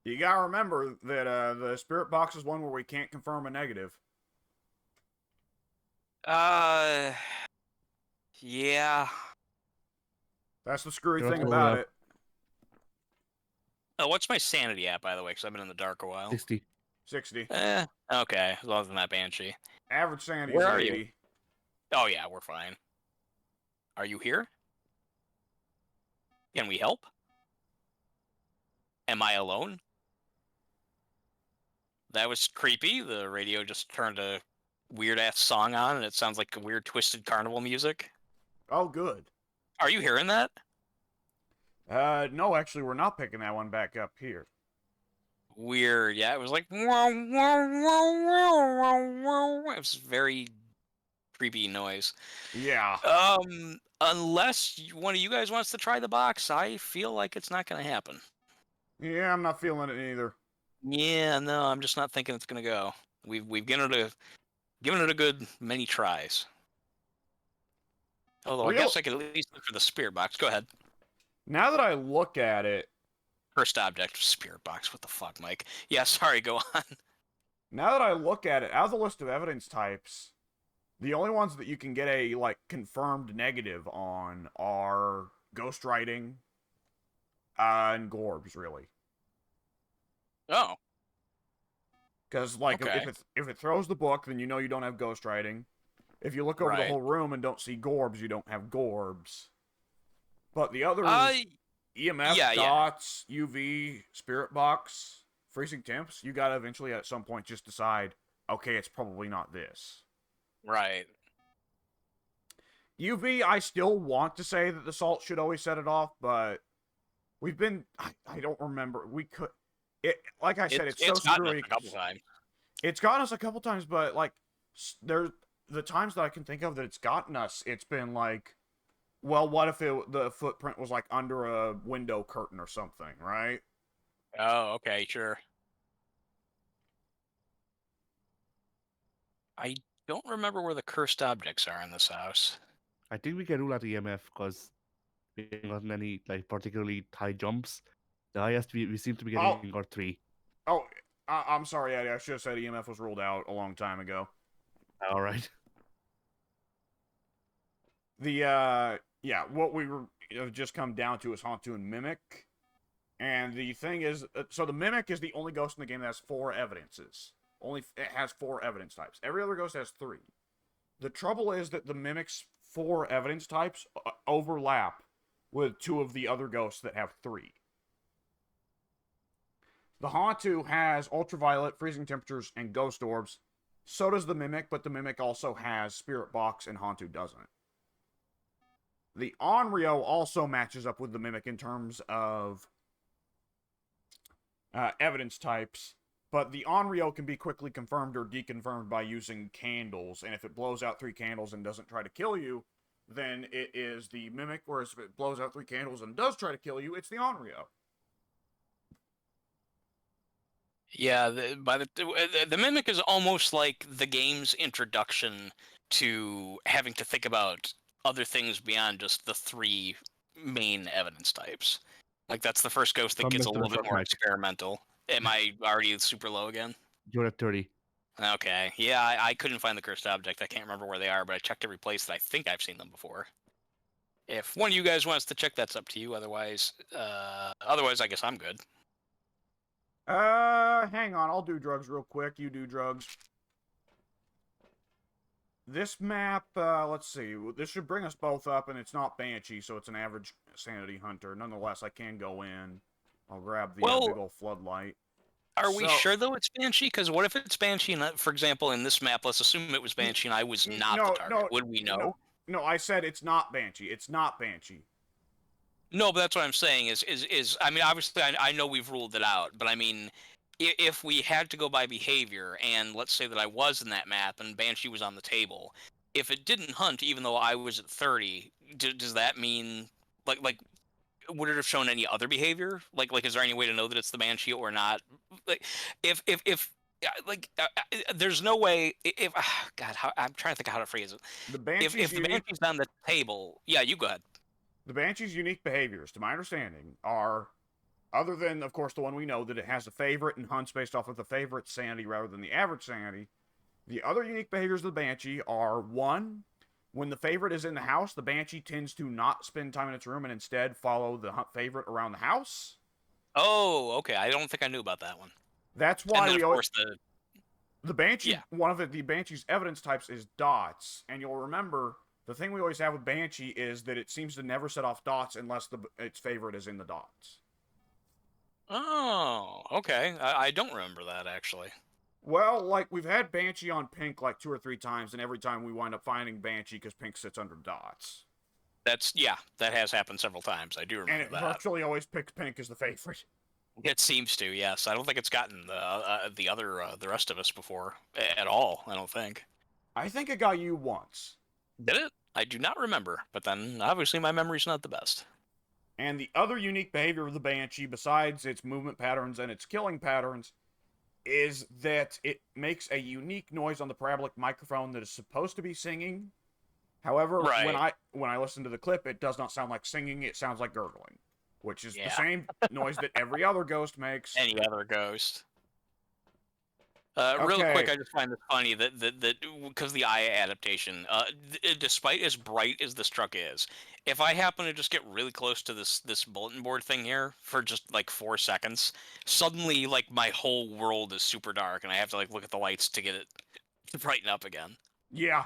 You gotta remember that the spirit box is one where we can't confirm a negative. Yeah. That's the screwy You're thing all about up. it. Oh, what's my sanity at, by the way? Because I've been in the dark a while. 60. 60. Okay, as long as I'm not Banshee. Average sanity Where is are you? 80. Oh, yeah, we're fine. Are you here? Can we help? Am I alone? That was creepy. The radio just turned a weird-ass song on, and it sounds like a weird, twisted carnival music. Oh, good. Are you hearing that? No, actually, we're not picking that one back up here. Weird. Yeah, it was like... It was very creepy noise. Yeah. Unless one of you guys wants to try the box, I feel like it's not going to happen. Yeah, I'm not feeling it either. Yeah, no, I'm just not thinking it's going to go. We've given it a good many tries. Although I guess I could at least look for the spirit box. Go ahead. Now that I look at it, First object, spirit box. What the fuck, Mike? Yeah, sorry, go on. out of the list of evidence types, the only ones that you can get a, like, confirmed negative on are ghostwriting, and Gorbs, really. Oh, Because, like, Okay. if it throws the book, then you know you don't have ghostwriting. If you look over the Right. whole room and don't see Gorbs, you don't have Gorbs. But the others, EMF, yeah. dots, UV, spirit box, freezing temps, you gotta eventually at some point just decide, okay, it's probably not this. Right. UV, I still want to say that the salt should always set it off, but we've been, I don't remember. We could, like I said, it's so It's gotten us screwy. a couple times. It's gotten us a couple times, but like, there's the times that I can think of that it's gotten us, it's been like, well, what if the footprint was like under a window curtain or something, right? Oh, okay, sure. I don't remember where the cursed objects are in this house. I think we can rule out EMF because we haven't gotten any like particularly high jumps. The highest we seem to be Oh, getting are 3. oh, I'm sorry, Eddie. I should have said EMF was ruled out a long time ago. All right. The yeah, what we were just come down to is Hauntu and Mimic. And the thing is, so the Mimic is the only ghost in the game that has 4 evidences. It has 4 evidence types. Every other ghost has 3. The trouble is that the Mimic's 4 evidence types overlap with 2 of the other ghosts that have 3. The Hauntu has ultraviolet, freezing temperatures, and ghost orbs. So does the Mimic, but the Mimic also has Spirit Box, and Hauntu doesn't. The Onryo also matches up with the Mimic in terms of evidence types, but the Onryo can be quickly confirmed or deconfirmed by using candles, and if it blows out 3 candles and doesn't try to kill you, then it is the Mimic, whereas if it blows out 3 candles and does try to kill you, it's the Onryo. Yeah, the Mimic is almost like the game's introduction to having to think about other things beyond just the 3 main evidence types. Like, that's the first ghost that Come, gets a Mr. little bit more Mike. experimental. Am I already super low again? You're at 30. Okay. Yeah, I couldn't find the cursed object. I can't remember where they are, but I checked every place that I think I've seen them before. If one of you guys wants to check, that's up to you. Otherwise, I guess I'm good. Hang on. I'll do drugs real quick. You do drugs. This map, let's see. This should bring us both up, and it's not Banshee, so it's an average Sanity Hunter. Nonetheless, I can go in. I'll grab the big old floodlight. Are we sure, though, it's Banshee? Because what if it's Banshee, and, for example, in this map, let's assume it was Banshee and I was not the target. Would we know? No, I said it's not Banshee. It's not Banshee. No, but that's what I'm saying is I mean, obviously, I know we've ruled it out, but I mean, if we had to go by behavior, and let's say that I was in that map and Banshee was on the table, if it didn't hunt, even though I was at 30, does that mean, like, would it have shown any other behavior? Like, is there any way to know that it's the Banshee or not? Like, if there's no way. If God, I'm trying to think of how to phrase it. If the Banshee's on the table, yeah, you go ahead. The Banshee's unique behaviors, to my understanding, are, other than, of course, the one we know, that it has a favorite and hunts based off of the favorite sanity rather than the average sanity. The other unique behaviors of the Banshee are, 1, when the favorite is in the house, the Banshee tends to not spend time in its room and instead follow the favorite around the house. Oh, okay. I don't think I knew about that one. That's why we always... The Banshee, one of the Banshee's evidence types is dots, and you'll remember... The thing we always have with Banshee is that it seems to never set off dots unless its favorite is in the dots. Oh, okay. I don't remember that, actually. Well, like, we've had Banshee on Pink like 2 or 3 times, and every time we wind up finding Banshee because Pink sits under dots. That has happened several times. I do remember that. And it virtually always picks Pink as the favorite. It seems to, yes. I don't think it's gotten the rest of us before at all, I don't think. I think it got you once. Did it? I do not remember, but then obviously my memory's not the best. And the other unique behavior of the Banshee, besides its movement patterns and its killing patterns, is that it makes a unique noise on the parabolic microphone that is supposed to be singing. However, when I listen to the clip, it does not sound like singing, it sounds like gurgling, which is the same noise that every other ghost makes. Any other ghost. Real quick, I just find it funny that because the eye adaptation, despite as bright as this truck is, if I happen to just get really close to this bulletin board thing here for just like 4 seconds, suddenly like my whole world is super dark, and I have to like look at the lights to get it to brighten up again. Yeah.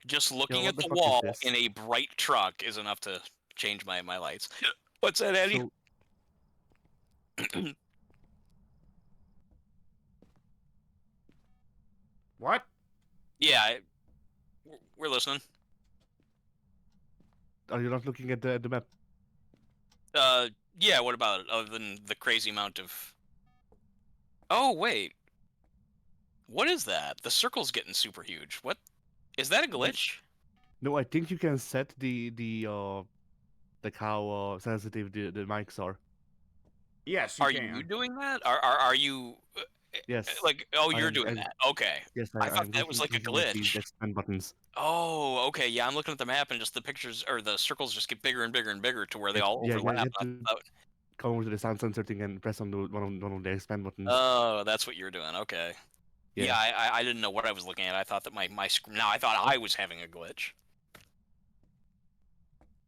Just looking at the wall in a bright truck is enough to change my lights. What's that, Eddie? What? Yeah, we're listening. Are you not looking at the map? Yeah. What about it? Other than the crazy amount of. Oh wait, what is that? The circle's getting super huge. What is that? A glitch? No, I think you can set the like how sensitive the mics are. Yes, you Are you can. doing that? Are you Yes, like? Oh, I you're am. doing that. Okay. I thought I'm that was like a clicking like these glitch. expand buttons. Oh, okay. Yeah, I'm looking at the map and just the pictures or the circles just get bigger and bigger and bigger to where they all Yeah, you overlap. have And to I thought, come over to the sound sensor thing and press on one of the expand buttons. oh, that's what you're doing. Okay. Yeah, Yeah. I didn't know what I was looking at. I thought that my screen. Now I thought I was having a glitch.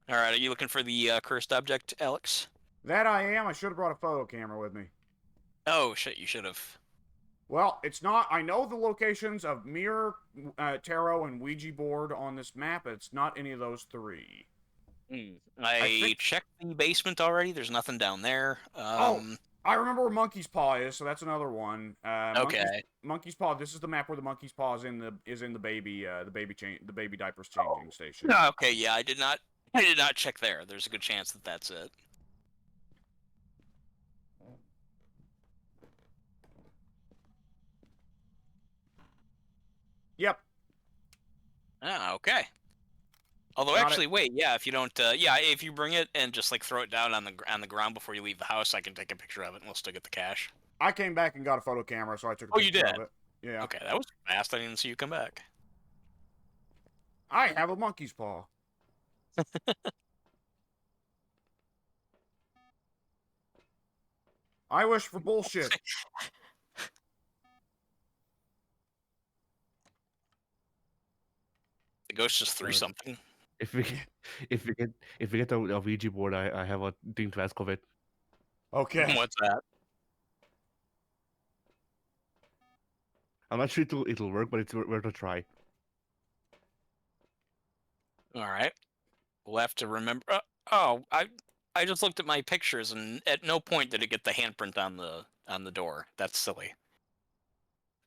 All right, are you looking for the cursed object, Alex? That I am. I should have brought a photo camera with me. Oh shit, you should have. Well, it's not. I know the locations of mirror, tarot, and Ouija board on this map. It's not any of those three. I think- checked the basement already. There's nothing down there. Oh, I remember where Monkey's Paw is, so that's another one. Okay. Monkey's Paw. This is the map where the Monkey's Paw is in the baby the baby diapers changing station. Okay, yeah, I did not check there. There's a good chance that that's it. Yep. Ah, okay. Although, Got actually, wait, yeah, if you don't, yeah, if you bring it and just like throw it down on the ground before you leave the house, I can take a picture of it and we'll still get the cash. I came back and got a photo camera, so I took a Oh, you picture did? of it. Yeah. Okay, that was fast. I didn't see you come back. I have a monkey's paw. I wish for bullshit. The ghost just threw Uh, something. If we get if we get a Ouija board, I have a thing to ask of it. Okay. What's that? I'm not sure it'll work, but it's worth a try. All right, we'll have to remember. Oh, I just looked at my pictures and at no point did it get the handprint on the door. That's silly.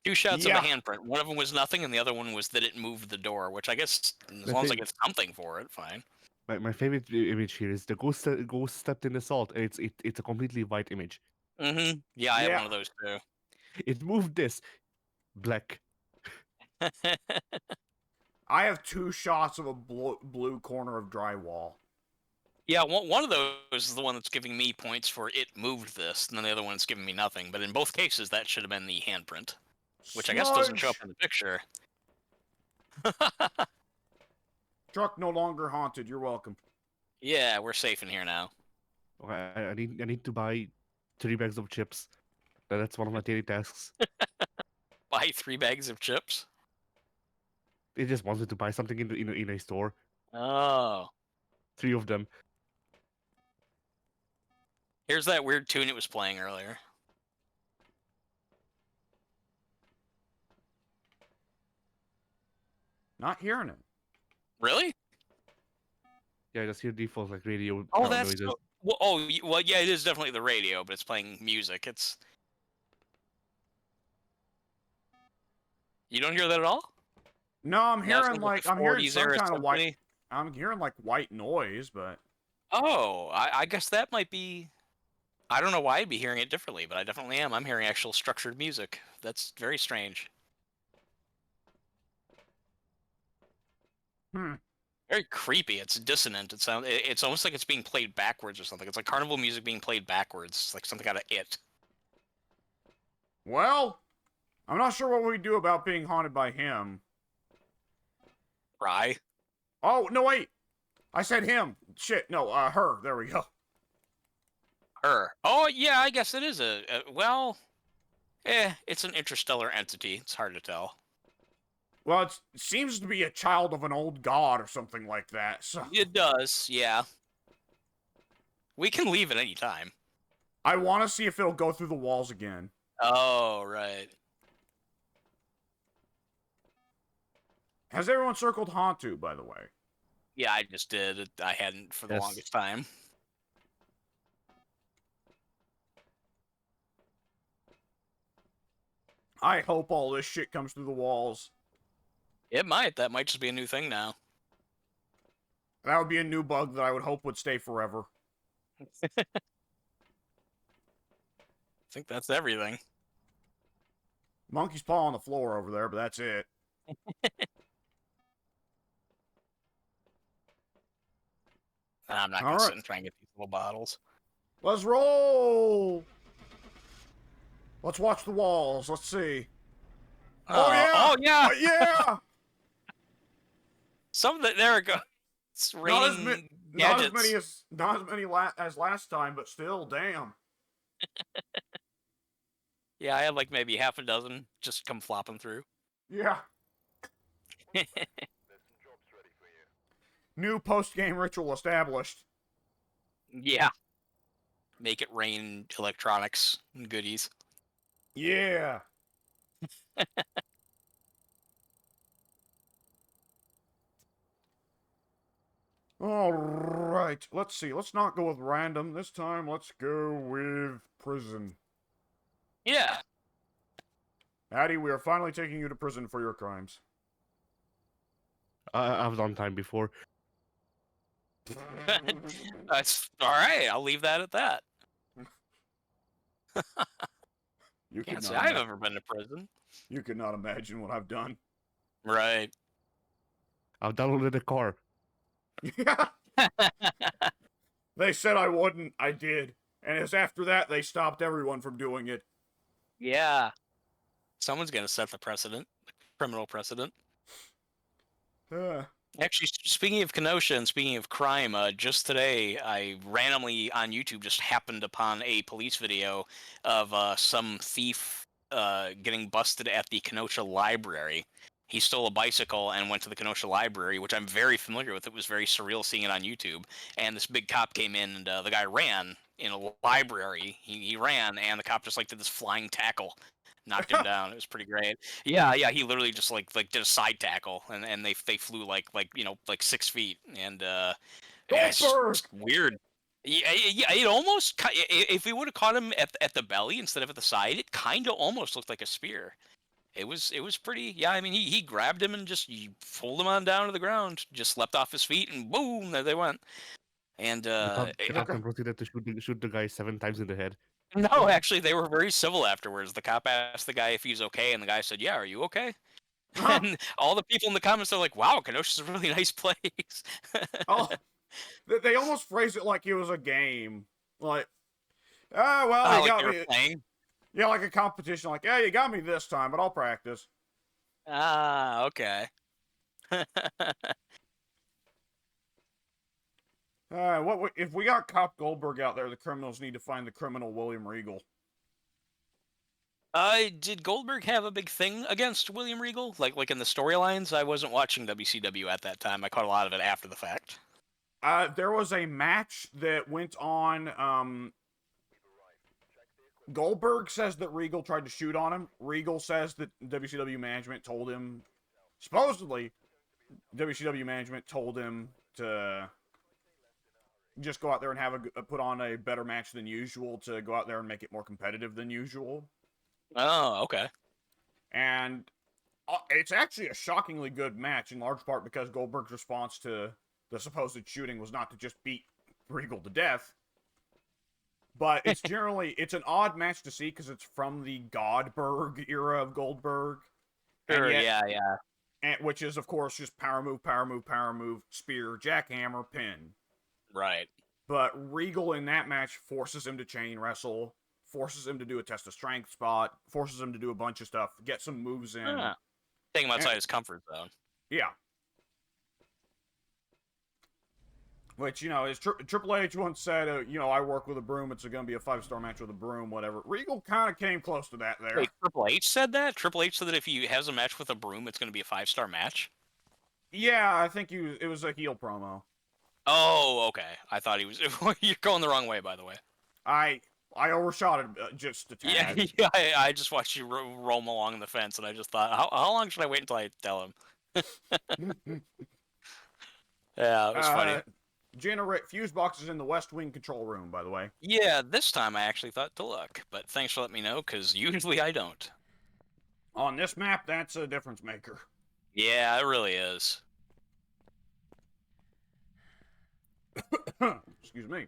Two shots Yeah. of a handprint. One of them was nothing, and the other one was that it moved the door. Which I guess, as long as I get something for it, fine. My favorite image here is the ghost stepped in the salt, and it's a completely white image. Mm-hmm. Yeah, I have Yeah. one of those too. It moved this black. I have 2 shots of a blue corner of drywall. Yeah, one of those is the one that's giving me points for it moved this, and then the other one's giving me nothing. But in both cases, that should have been the handprint, which I guess doesn't show up Smudge! in the picture. Truck no longer haunted. You're welcome. Yeah, we're safe in here now. Okay, I need to buy 3 bags of chips. That's one of my daily tasks. Buy 3 bags of chips. It just wanted to buy something in a store. Oh, 3 of them. here's that weird tune it was playing earlier. Not hearing it. Really? Yeah, I just hear default like radio Oh, that's noises. well, yeah, it is definitely the radio, but it's playing music. It's you don't hear that at all? No, I'm Yeah, it's hearing like the I'm hearing 40s some era kind of white. symphony. I'm hearing like white noise, but Oh, I guess that might be. I don't know why I'd be hearing it differently, but I definitely am. I'm hearing actual structured music. That's very strange. Very creepy. It's dissonant. It's almost like it's being played backwards or something. It's like carnival music being played backwards. It's like something out of It. Well, I'm not sure what we do about being haunted by him. Rye. Oh, no, wait. I said him. Shit, no, her. There we go. Her. Oh, yeah, I guess it is well, it's an interstellar entity. It's hard to tell. Well, it seems to be a child of an old god or something like that, so... It does, yeah. We can leave at any time. I want to see if it'll go through the walls again. Oh, right. Has everyone circled Hantu, by the way? Yeah, I just did. I hadn't for the Yes. longest time. I hope all this shit comes through the walls. It might. That might just be a new thing now. That would be a new bug that I would hope would stay forever. I think that's everything. Monkey's paw on the floor over there, but that's it. I'm not All gonna right. sit and try and get these little bottles. Let's roll! Let's watch the walls. Let's see. Oh, yeah! Oh yeah! Yeah! Some of the there it goes. It's Not as, raining not as gadgets. many as last time, but still, damn. Yeah, I had like maybe half a dozen just come flopping through. Yeah. New post-game ritual established. Yeah. Make it rain electronics and goodies. Yeah. All right. Let's see. Let's not go with random this time. Let's go with prison. Yeah. Addy, we are finally taking you to prison for your crimes. I was on time before. That's all right. I'll leave that at that. You Can't say cannot I've ima- ever been to prison. You cannot imagine what I've done. Right. I've downloaded a car. Yeah. They said I wouldn't. I did. And it's after that they stopped everyone from doing it. Yeah. Someone's gonna set the precedent, criminal precedent. Actually, speaking of Kenosha and speaking of crime, just today I randomly on YouTube just happened upon a police video of some thief getting busted at the Kenosha Library. He stole a bicycle and went to the Kenosha Library, which I'm very familiar with. It was very surreal seeing it on YouTube. And this big cop came in, and the guy ran in a library. He ran, and the cop just like did this flying tackle, knocked him down. It was pretty great. Yeah, yeah. He literally just like did a side tackle, and they flew like 6 feet, and yeah, it's Goldberg! just weird. Yeah, yeah. It almost if we would have caught him at the belly instead of at the side, it kind of almost looked like a spear. It was pretty. Yeah, I mean, he grabbed him and just pulled him on down to the ground. Just leapt off his feet and boom, there they went. And The cop then proceeded to shoot the guy 7 times in the head. no, actually, they were very civil afterwards. The cop asked the guy if he's okay, and the guy said, "Yeah, are you okay?" Huh. And all the people in the comments are like, "Wow, Kenosha's a really nice place." Oh, they almost phrased it like it was a game. Like, ah, well, Oh, you like got they were me. playing. Yeah, like a competition. Like, yeah, you got me this time, but I'll practice. Ah, okay. If we got Cop Goldberg out there? The criminals need to find the criminal William Regal. Did Goldberg have a big thing against William Regal? Like in the storylines? I wasn't watching WCW at that time. I caught a lot of it after the fact. There was a match that went on. Goldberg says that Regal tried to shoot on him. Regal says that WCW management told him, supposedly, WCW management told him to just go out there and have put on a better match than usual, to go out there and make it more competitive than usual. Oh, okay. And it's actually a shockingly good match, in large part because Goldberg's response to the supposed shooting was not to just beat Regal to death. But it's it's an odd match to see because it's from the Godberg era of Goldberg. Sure, yet, yeah. which is, of course, just power move, power move, power move, spear, jackhammer, pin. Right. But Regal in that match forces him to chain wrestle, forces him to do a test of strength spot, forces him to do a bunch of stuff, get some moves in. Take him outside his comfort zone. Yeah. Which, as Triple H once said, I work with a broom, it's going to be a 5-star match with a broom, whatever. Regal kind of came close to that there. Wait, Triple H said that? Triple H said that if he has a match with a broom, it's going to be a 5-star match? Yeah, I think it was a heel promo. Oh, okay. I thought he was... You're going the wrong way, by the way. I overshot it just a tad. Yeah, I just watched you roam along the fence, and I just thought, how long should I wait until I tell him? Yeah, it was funny. Generate fuse boxes in the West Wing control room, by the way. Yeah, this time I actually thought to look, but thanks for letting me know, because usually I don't. On this map, that's a difference maker. Yeah, it really is. Excuse me.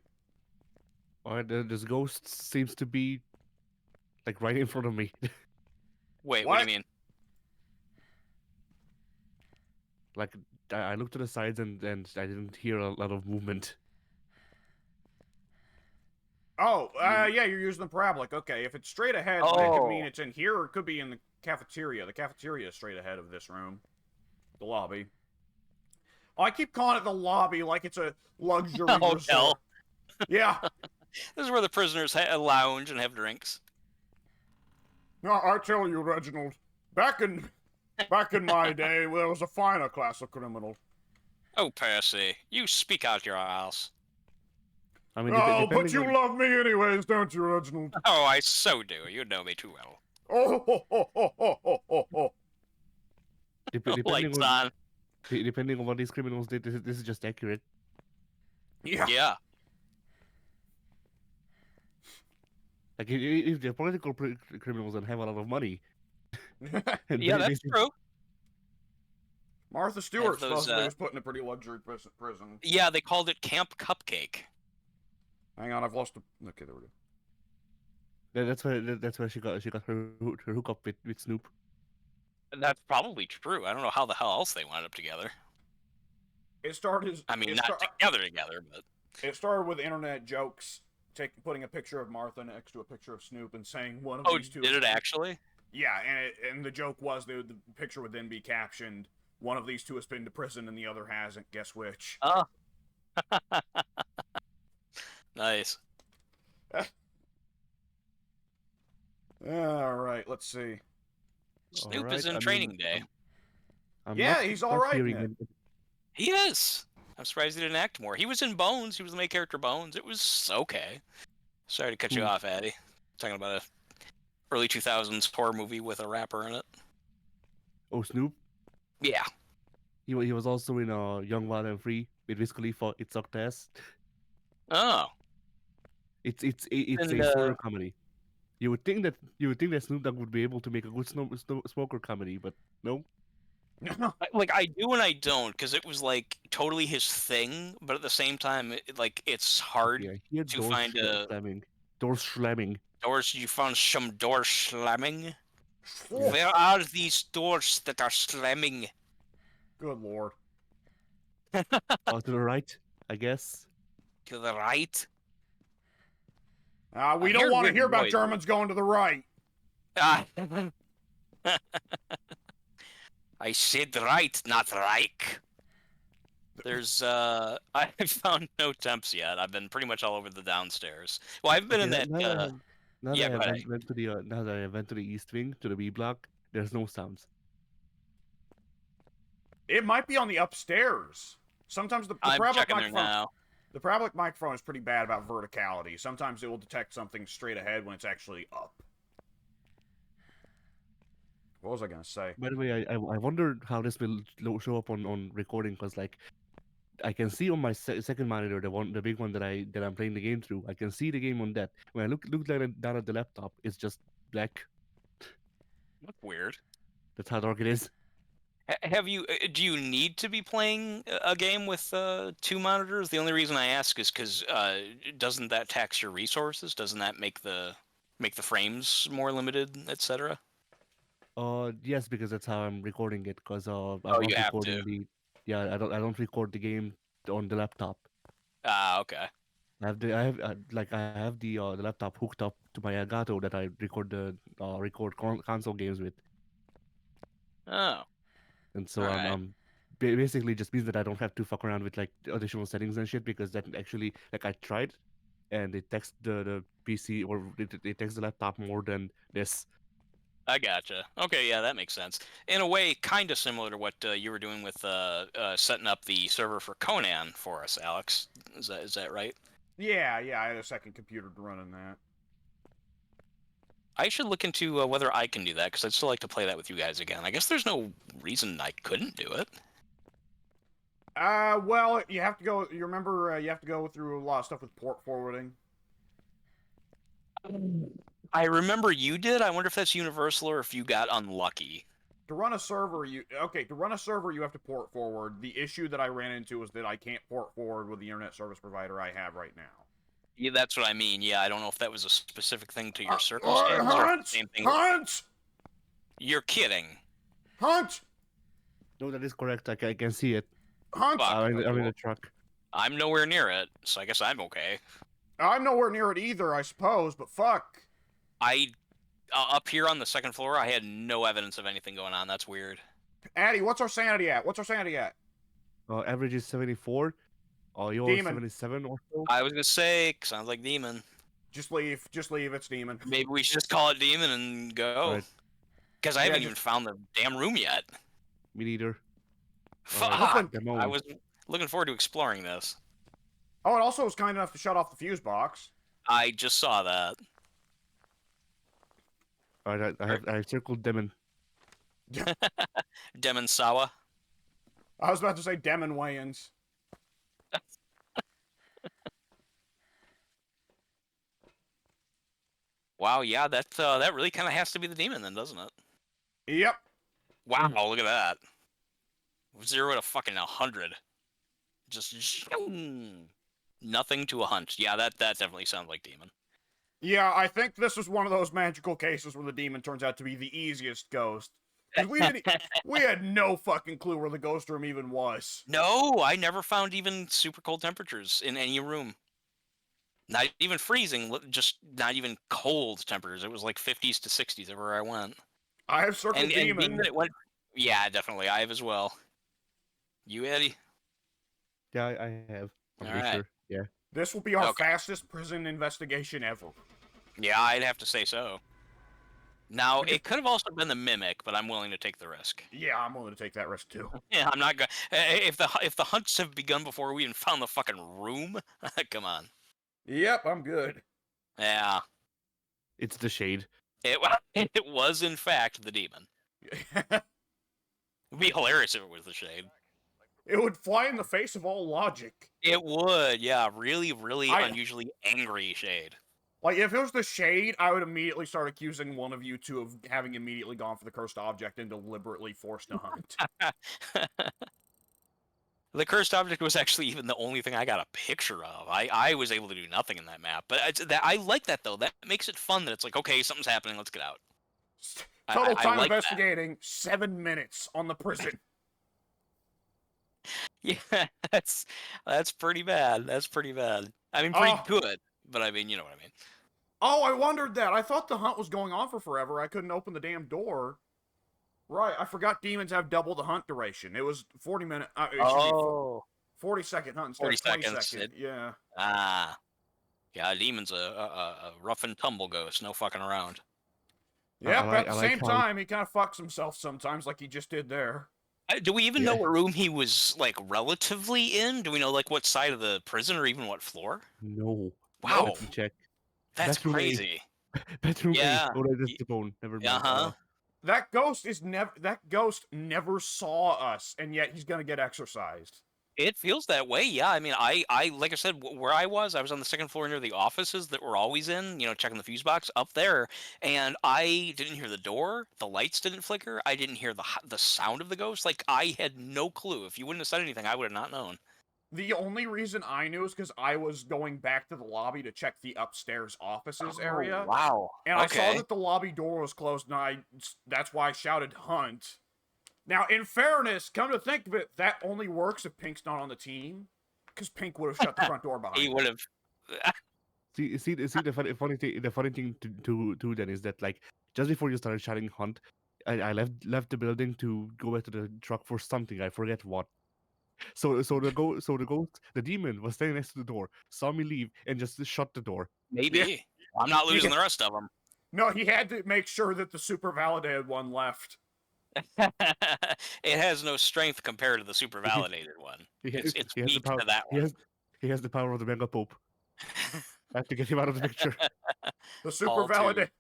Alright, this ghost seems to be like right in front of me. Wait, what do What? you mean? Like I looked to the sides and I didn't hear a lot of movement. Oh, yeah, you're using the parabolic. Okay, if it's straight ahead, that could mean Oh. it's in here, or it could be in the cafeteria. The cafeteria is straight ahead of this room. The lobby. Oh, I keep calling it the lobby like it's a luxury Hotel. resort. Yeah. This is where the prisoners lounge and have drinks. No, I tell you, Reginald, back in my day, there was a finer class of criminal. Oh, Percy, you speak out your ass. I mean, Oh, but depending you on love me anyways, don't you, Reginald? Oh, I so do. You know me too well. Oh, ho, ho, ho, ho, ho, ho, ho. depending Lights on on. depending on what these criminals did, this is just accurate. Yeah. Yeah. Like if they're political criminals and have a lot of money, and Yeah, that's true. Martha Stewart Have those, supposedly was put in a pretty luxury prison. Yeah, they called it Camp Cupcake. Hang on, I've lost the... Okay, there we go. That's where she got her hookup with Snoop. That's probably true. I don't know how the hell else they wound up together. It started... I mean, it not together, but... It started with internet jokes, putting a picture of Martha next to a picture of Snoop and saying one of Oh, these two... did it actually? Yeah, and the joke was the picture would then be captioned, one of these two has been to prison and the other hasn't, guess which? Oh. Nice. Alright, let's see. Snoop is in Training Day. Yeah, not he's alright in hearing it. He is. I'm surprised he didn't act more. He was in Bones. He was the main character Bones. It was okay. Sorry to cut you off, Addy. Talking about a early 2000s horror movie with a rapper in it. Oh, Snoop. Yeah. He was also in Young, Wild and Free with Wiz Khalifa. It sucked ass. Oh. It's And, a stoner comedy. You would think that Snoop Dogg would be able to make a good smoker comedy, but no. Like, I do and I don't, because it was, like, totally his thing, but at the same time, it's hard Yeah, to find a... Door slamming. Doors, you found some door slamming? Yeah. Where are these doors that are slamming? Good lord. To the right, I guess. To the right? We I'm don't hearing want to weird hear about noises. Germans going to the right. Ah. I said right, not Reich. There's, I found no temps yet. I've been pretty much all over the downstairs. Well, I've been in that, Now yeah, that go I ahead. went to the now that I went to the East Wing to the B block, there's no sounds. It might be on the upstairs. Sometimes the I'm parabolic checking there microphone... now. The parabolic microphone is pretty bad about verticality. Sometimes it will detect something straight ahead when it's actually up. What was I gonna say? By the way, I wonder how this will show up on recording, because like I can see on my second monitor, the big one that I'm playing the game through. I can see the game on that. When I look down at the laptop, it's just black. That's weird. That's how dark it is. Have you? Do you need to be playing a game with two monitors? The only reason I ask is because doesn't that tax your resources? Doesn't that make the frames more limited, etc.? Yes, because that's how I'm recording it. Because I'm Oh, you not have recording to. the. Yeah, I don't record the game on the laptop. Ah, okay. I have the laptop hooked up to my Elgato that I record the console games with, Oh, and so all right. basically just means that I don't have to fuck around with like additional settings and shit, because that actually, like, I tried, and it takes the PC, or it takes the laptop more than this. I gotcha. Okay, yeah, that makes sense. In a way, kind of similar to what you were doing with setting up the server for Conan for us, Alex. Is that right? Yeah, I had a second computer running that. I should look into whether I can do that, because I'd still like to play that with you guys again. I guess there's no reason I couldn't do it. Well, you have to go. You remember, you have to go through a lot of stuff with port forwarding. I remember you did. I wonder if that's universal or if you got unlucky. To run a server, you have to port forward. The issue that I ran into is that I can't port forward with the internet service provider I have right now. Yeah, that's what I mean. Yeah, I don't know if that was a specific thing to your circumstances or if the Hunt! same thing. Hunt! You're kidding. Hunt! No, that is correct. I can see it. Hunt! Fuck. I'm in the truck. I'm nowhere near it, so I guess I'm okay. I'm nowhere near it either, I suppose, but fuck. Up here on the second floor, I had no evidence of anything going on. That's weird. Addy, what's our sanity at? Average is 74. Yours Demon. 77 or so. I was gonna say, sounds like demon. Just leave, it's demon. Maybe we should just call it demon and go. Right. Because I Yeah, haven't even found the damn room yet. Me neither. Fuck! Demo. I was looking forward to exploring this. Oh, it also was kind enough to shut off the fuse box. I just saw that. Alright, I have circled Demon. Demon Sawa. I was about to say Demon Wayans. Wow, yeah, that really kind of has to be the demon then, doesn't it? Yep. Wow, look at that. 0 to fucking 100. Just nothing to a hunt. Yeah, that definitely sounds like demon. Yeah, I think this was one of those magical cases where the demon turns out to be the easiest ghost. 'Cause we had no fucking clue where the ghost room even was. No, I never found even super cold temperatures in any room. Not even freezing, just not even cold temperatures. It was like 50s to 60s everywhere I went. I have circled And demon. being that it went, yeah, definitely. I have as well. You, Eddie? Yeah, I have. I'm All pretty right. sure. Yeah. This will be our Okay. fastest prison investigation ever. Yeah, I'd have to say so. Now, it could have also been the mimic, but I'm willing to take the risk. Yeah, I'm willing to take that risk too. Yeah, I'm not going. If the hunts have begun before we even found the fucking room, come on. Yep, I'm good. Yeah, It's the shade. it was in fact the demon. It'd be hilarious if it was the shade. It would fly in the face of all logic. It would, yeah, really, really I- unusually angry shade. Like, if it was the shade, I would immediately start accusing one of you two of having immediately gone for the cursed object and deliberately forced a hunt. The cursed object was actually even the only thing I got a picture of. I was able to do nothing in that map, but I like that though. That makes it fun. That it's like, okay, something's happening. Let's get out. Total I time like that. investigating, 7 minutes on the prison. Yeah, that's pretty bad. That's pretty bad. I mean, pretty Oh. good, but I mean, you know what I mean. Oh, I wondered that. I thought the hunt was going on for forever. I couldn't open the damn door. Right, I forgot demons have double the hunt duration. It was 40 minute. It should be 40-second hunt instead 40 of 20 seconds. second. Yeah. Yeah, demon's a rough and tumble ghost. No fucking around. Yep, I at the like same how- time, he kind of fucks himself sometimes like he just did there. Do we even know Yeah. what room he was like relatively in? Do we know like what side of the prison or even what floor? No. Wow, Let me check. that's Bathroom A. crazy. Bedroom Yeah. A. Oh, no, that's the bone. Never mind. Uh-huh. That ghost never saw us, and yet he's gonna get exorcised. It feels that way, yeah. I mean, I like I said, where I was on the second floor near the offices that we're always in, checking the fuse box up there, and I didn't hear the door, the lights didn't flicker, I didn't hear the sound of the ghost. Like, I had no clue. If you wouldn't have said anything, I would have not known. The only reason I knew is because I was going back to the lobby to check the upstairs offices area, Wow. and I Okay. saw that the lobby door was closed, and that's why I shouted "Hunt." Now, in fairness, come to think of it, that only works if Pink's not on the team, because Pink would have shut the front door behind He him. would have. See, the funny thing to then is that, like, just before you started shouting hunt, I left the building to go back to the truck for something. I forget what. So the demon was standing next to the door, saw me leave, and just shut the door. Maybe. Yeah. I'm not losing Yeah. the rest of them. No, he had to make sure that the super validated one left. It has no strength compared to the super validated one. It's he has the weak power. to that He one. has the power of the mega pope. I have to get him out of the picture. The super All too. validated.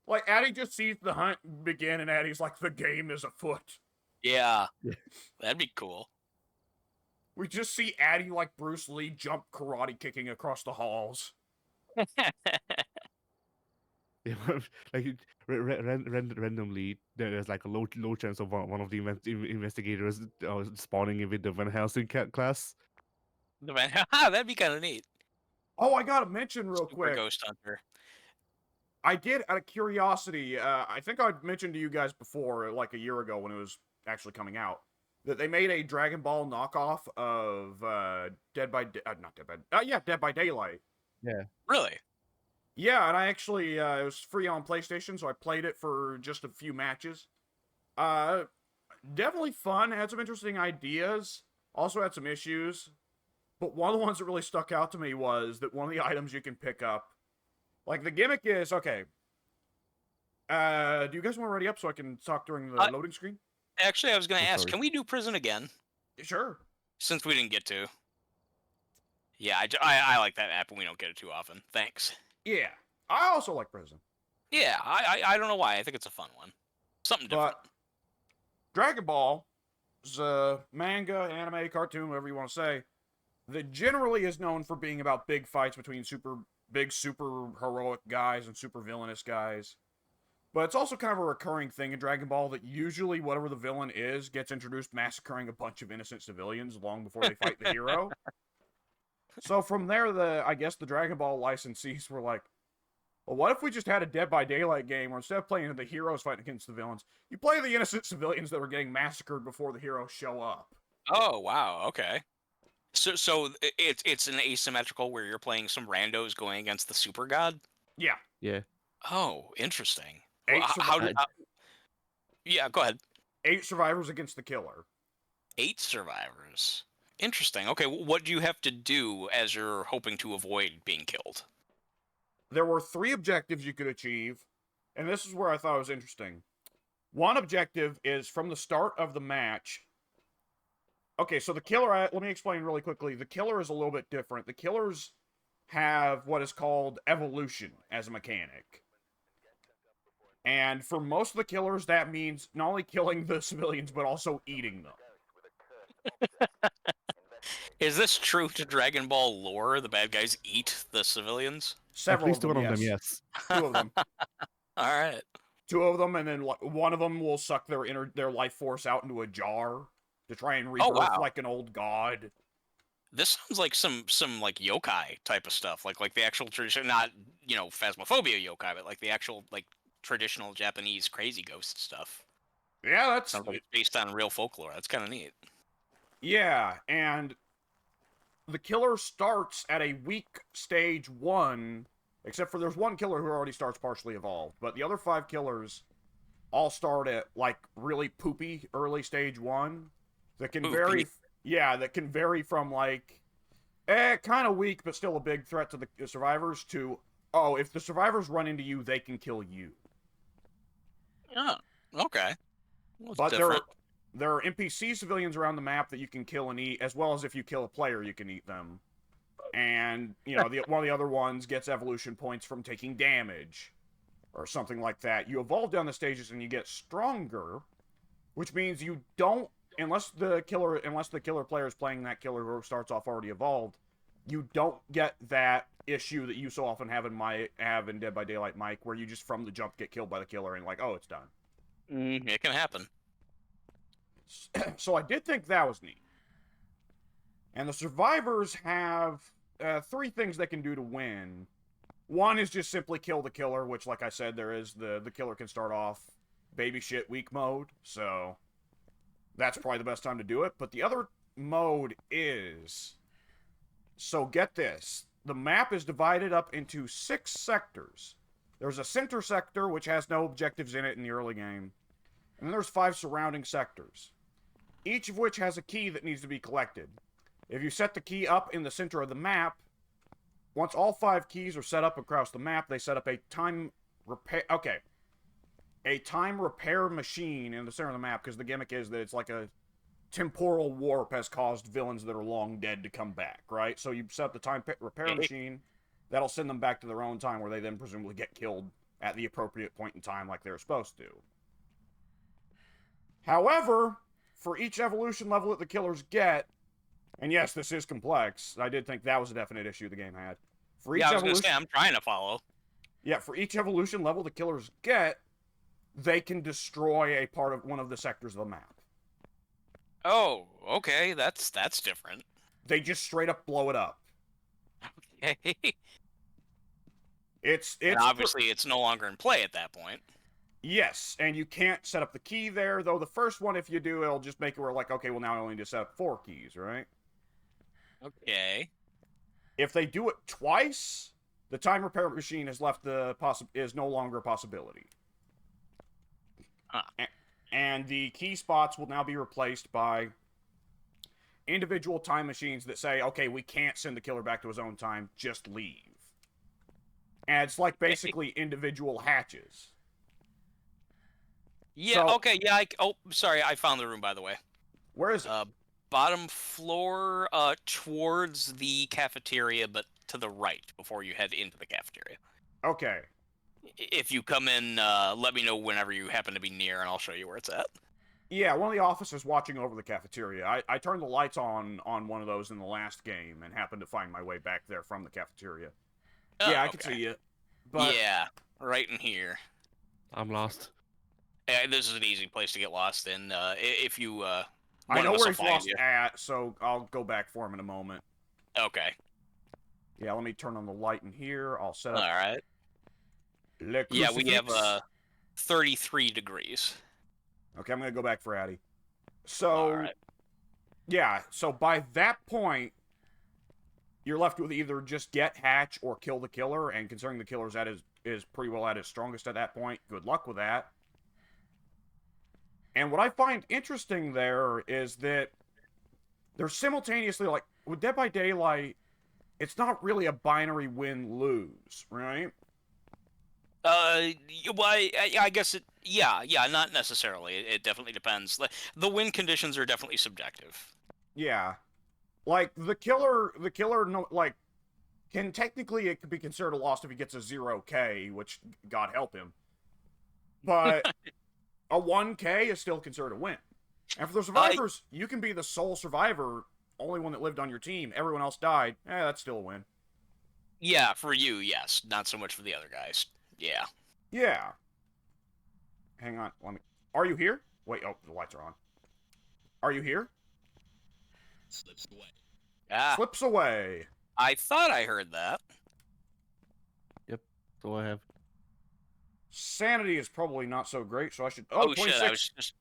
Like, Addie just sees the hunt begin, and Addie's like, the game is afoot. Yeah. Yeah. That'd be cool. We just see Addie like Bruce Lee jump karate kicking across the halls. Yeah, like randomly, there's like a low chance of one of the investigators spawning with the Van Helsing class. That'd be kind of neat. Oh, I gotta mention real Super quick. Ghost Hunter. I did, out of curiosity, I think I'd mentioned to you guys before, like a year ago when it was actually coming out, that they made a Dragon Ball knockoff of Dead by Daylight. Yeah. Really? Yeah, and I actually, it was free on PlayStation, so I played it for just a few matches. Uh, Definitely fun, had some interesting ideas, also had some issues, but one of the ones that really stuck out to me was that one of the items you can pick up, like the gimmick is, okay, do you guys want to ready up so I can talk during the loading screen? Actually, I was going to Oh, ask, sorry. can we do prison again? Sure. Since we didn't get to. Yeah, I like that app, and we don't get it too often. Thanks. Yeah. I also like Prison. Yeah, I don't know why. I think it's a fun one. Something different. But Dragon Ball is a manga, anime, cartoon, whatever you want to say, that generally is known for being about big fights between super heroic guys and super villainous guys. But it's also kind of a recurring thing in Dragon Ball that usually whatever the villain is gets introduced massacring a bunch of innocent civilians long before they fight the hero. So from there, I guess the Dragon Ball licensees were like, well, what if we just had a Dead by Daylight game where instead of playing the heroes fighting against the villains, you play the innocent civilians that were getting massacred before the heroes show up? Oh, wow, okay. So it's an asymmetrical where you're playing some randos going against the super god? Yeah. Yeah. Oh, interesting. Eight Well, how did... yeah, go ahead. 8 survivors against the killer. 8 survivors. Interesting. Okay, what do you have to do as you're hoping to avoid being killed? There were 3 objectives you could achieve, and this is where I thought it was interesting. One objective is from the start of the match. Okay, so the killer, let me explain really quickly. The killer is a little bit different. The killers have what is called evolution as a mechanic. And for most of the killers, that means not only killing the civilians, but also eating them. Is this true to Dragon Ball lore? The bad guys eat the civilians? Several At least of them, one of them, yes. yes. 2 of them. All right. 2 of them, and then one of them will suck their life force out into a jar to try and rebirth like an old god. This sounds like some like yokai type of stuff, like the actual tradition, not Phasmophobia yokai, but like the actual like traditional Japanese crazy ghost stuff. Yeah, that's sounds like it's based on real folklore. That's kind of neat. Yeah, and the killer starts at a weak stage 1, except for there's one killer who already starts partially evolved, but the other 5 killers all start at like really poopy early stage 1 that can vary. Yeah, that can vary from like kind of weak but still a big threat to the survivors to, oh, if the survivors run into you, they can kill you. Oh, okay. Well, but there are NPC civilians around the map that you can kill and eat, as well as if you kill a player, you can eat them. And, one of the other ones gets evolution points from taking damage, or something like that. You evolve down the stages and you get stronger, which means you don't, unless the killer player is playing that killer who starts off already evolved, you don't get that issue that you so often have in Dead by Daylight, Mike, where you just from the jump get killed by the killer and like, oh, it's done. It can happen. So I did think that was neat. And the survivors have 3 things they can do to win. One is just simply kill the killer, which, like I said, there is the killer can start off baby shit weak mode, so that's probably the best time to do it. But the other mode is, so get this, the map is divided up into 6 sectors. There's a center sector, which has no objectives in it in the early game. And then there's 5 surrounding sectors, each of which has a key that needs to be collected. If you set the key up in the center of the map, once all 5 keys are set up across the map, they set up a time repair machine in the center of the map, because the gimmick is that it's like a temporal warp has caused villains that are long dead to come back, right? So you set up the time repair machine, that'll send them back to their own time, where they then presumably get killed at the appropriate point in time like they're supposed to. However, for each evolution level that the killers get, and yes, this is complex, I did think that was a definite issue the game had. For each I was going to say, I'm trying to follow. Yeah, for each evolution level the killers get, they can destroy a part of one of the sectors of the map. Oh, okay, that's different. They just straight up blow it up. Okay. It's And it's obviously it's no longer in play at that point. yes, and you can't set up the key there, though the first one, if you do, it'll just make it where, like, okay, well, now I only need to set up 4 keys, right? Okay. If they do it twice, the time repair machine is left is no longer a possibility. Huh. And the key spots will now be replaced by individual time machines that say, okay, we can't send the killer back to his own time, just leave. And it's like basically individual hatches. Yeah, So- okay, yeah, oh, sorry, I found the room, by the way. Where is it? Bottom floor, towards the cafeteria, but to the right, before you head into the cafeteria. Okay. If you come in, let me know whenever you happen to be near, and I'll show you where it's at. Yeah, one of the officers watching over the cafeteria. I turned the lights on one of those in the last game and happened to find my way back there from the cafeteria. Oh, yeah, I okay. can see it. But Yeah, right in here. I'm lost. This is an easy place to get lost in. If you, I one of know us where will he's find lost you. at, so I'll go back for him in a moment. Okay. Yeah, let me turn on the light in here. I'll set All up. right. Le Yeah, we have crucifix. 33 degrees. Okay, I'm gonna go back for Addy. So, All right. yeah, so by that point, you're left with either just get hatch or kill the killer, and considering the killer's is pretty well at his strongest at that point, good luck with that. And what I find interesting there is that they're simultaneously, like, with Dead by Daylight, it's not really a binary win-lose, right? Well, I guess it. Yeah, not necessarily. It definitely depends. The win conditions are definitely subjective. Yeah. Like, the killer, no, like, can technically, it could be considered a loss if he gets a 0K, which, God help him. But a 1K is still considered a win. And for the survivors, you can be the sole survivor, only one that lived on your team. Everyone else died. That's still a win. Yeah, for you, yes. Not so much for the other guys. Yeah. Yeah. Hang on, let me... Are you here? Wait, oh, the lights are on. Are you here? Slips away. Ah, Slips away. I thought I heard that. So I have. Sanity is probably not so great, so I should... Oh, 26. shit, I was just...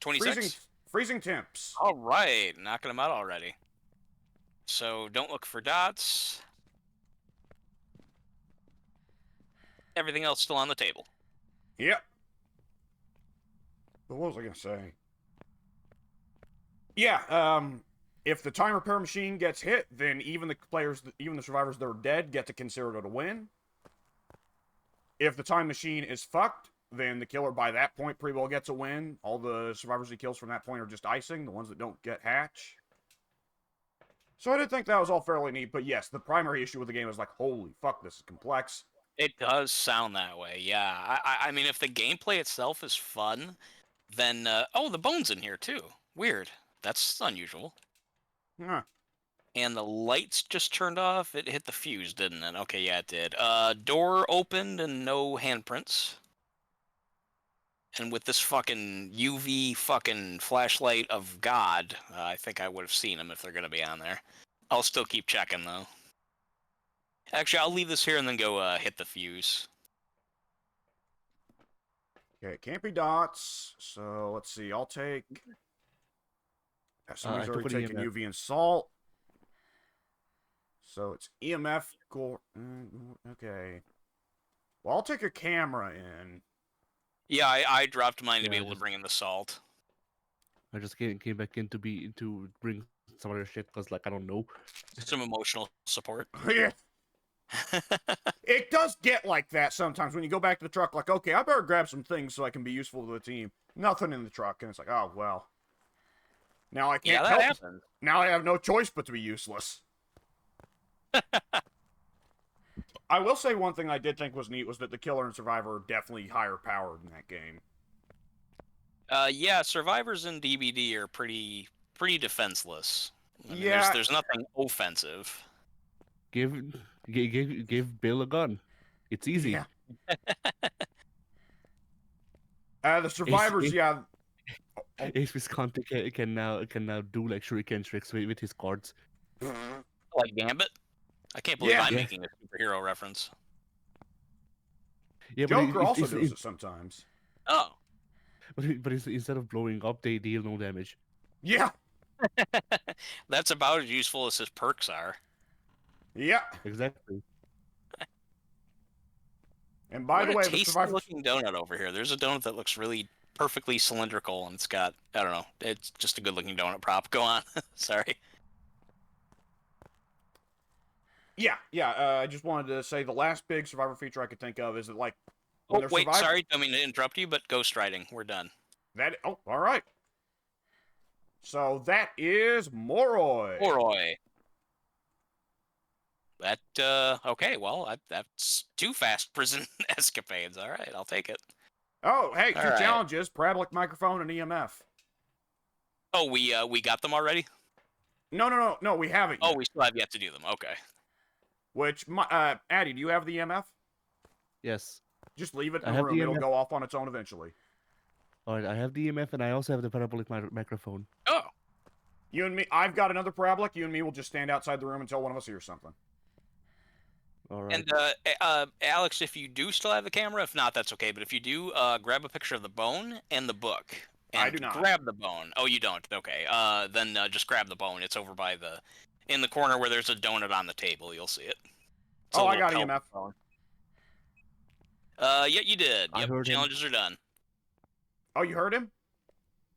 26? Freezing temps. All right, knocking them out already. So don't look for dots. Everything else still on the table. Yep. But what was I gonna say? Yeah, if the time repair machine gets hit, then even the survivors that are dead get to consider it a win. If the time machine is fucked, then the killer by that point pretty well gets a win. All the survivors he kills from that point are just icing, the ones that don't get hatch. So I did think that was all fairly neat, but yes, the primary issue with the game is like, holy fuck, this is complex. It does sound that way, yeah. I mean, if the gameplay itself is fun, then... oh, the bone's in here, too. Weird. That's unusual. Huh. And the lights just turned off. It hit the fuse, didn't it? Okay, yeah, it did. Door opened and no handprints. And with this fucking UV fucking flashlight of God, I think I would have seen them if they're gonna be on there. I'll still keep checking, though. Actually, I'll leave this here and then go hit the fuse. Okay, it can't be dots, so let's see, I'll take... Somebody's I took already an taken EMF. UV and salt. So it's EMF, okay. Well, I'll take a camera in. Yeah, I dropped mine to Yeah, be I able to just- bring in the salt. I just came back in to bring some other shit because like I don't know. Some emotional support. Yeah, it does get like that sometimes when you go back to the truck, like, okay, I better grab some things so I can be useful to the team. Nothing in the truck, and it's like, oh, well. Now I Yeah, can't that help. happens. Now I have no choice but to be useless. I will say one thing I did think was neat was that the killer and survivor are definitely higher powered in that game. Yeah, survivors in DBD are pretty defenseless. I mean, Yeah. there's nothing offensive. Give Bill a gun. It's easy. Yeah. The survivors, yeah. Oh. Ace Visconti can now do like shuriken tricks with his cards. Like Gambit. I can't believe Yeah. I'm Yeah. making a superhero reference. Yeah, Joker also does it's it sometimes. Oh. but instead of blowing up, they deal no damage. Yeah. That's about as useful as his perks are. Yeah. Exactly. And by What the a way, the tasty survivors. looking donut over here. There's a donut that looks really perfectly cylindrical, and it's got, I don't know, it's just a good looking donut prop. Go on. Sorry. Yeah, I just wanted to say the last big Survivor feature I could think of is that, like, when Oh, they're wait, surviving. sorry. Don't mean to interrupt you, but ghost riding. We're done. All right. So that is Moroi. Oroy. Okay, well, that's 2 fast prison escapades. All right, I'll take it. Oh, hey, All 2 right. challenges: parabolic microphone and EMF. Oh, we got them already? No, we haven't yet. Oh, we still have yet to do them. Okay. Which, Addy, do you have the EMF? Yes. Just leave it I in the have room. the It'll EMF. go off on its own eventually. All right, I have the EMF and I also have the parabolic microphone. Oh, You and me, I've got another parabolic. You and me will just stand outside the room until one of us hears something. All right. and Alex, if you do still have the camera, if not, that's okay. But if you do, grab a picture of the bone and the book. And I do not. grab the bone. Oh, you don't? Okay. Then just grab the bone. It's over by in the corner where there's a donut on the table. You'll see it. It's a Oh, I little got pelvic EMF. bone. Yeah, you did. I Yep, heard him. challenges are done. Oh, you heard him?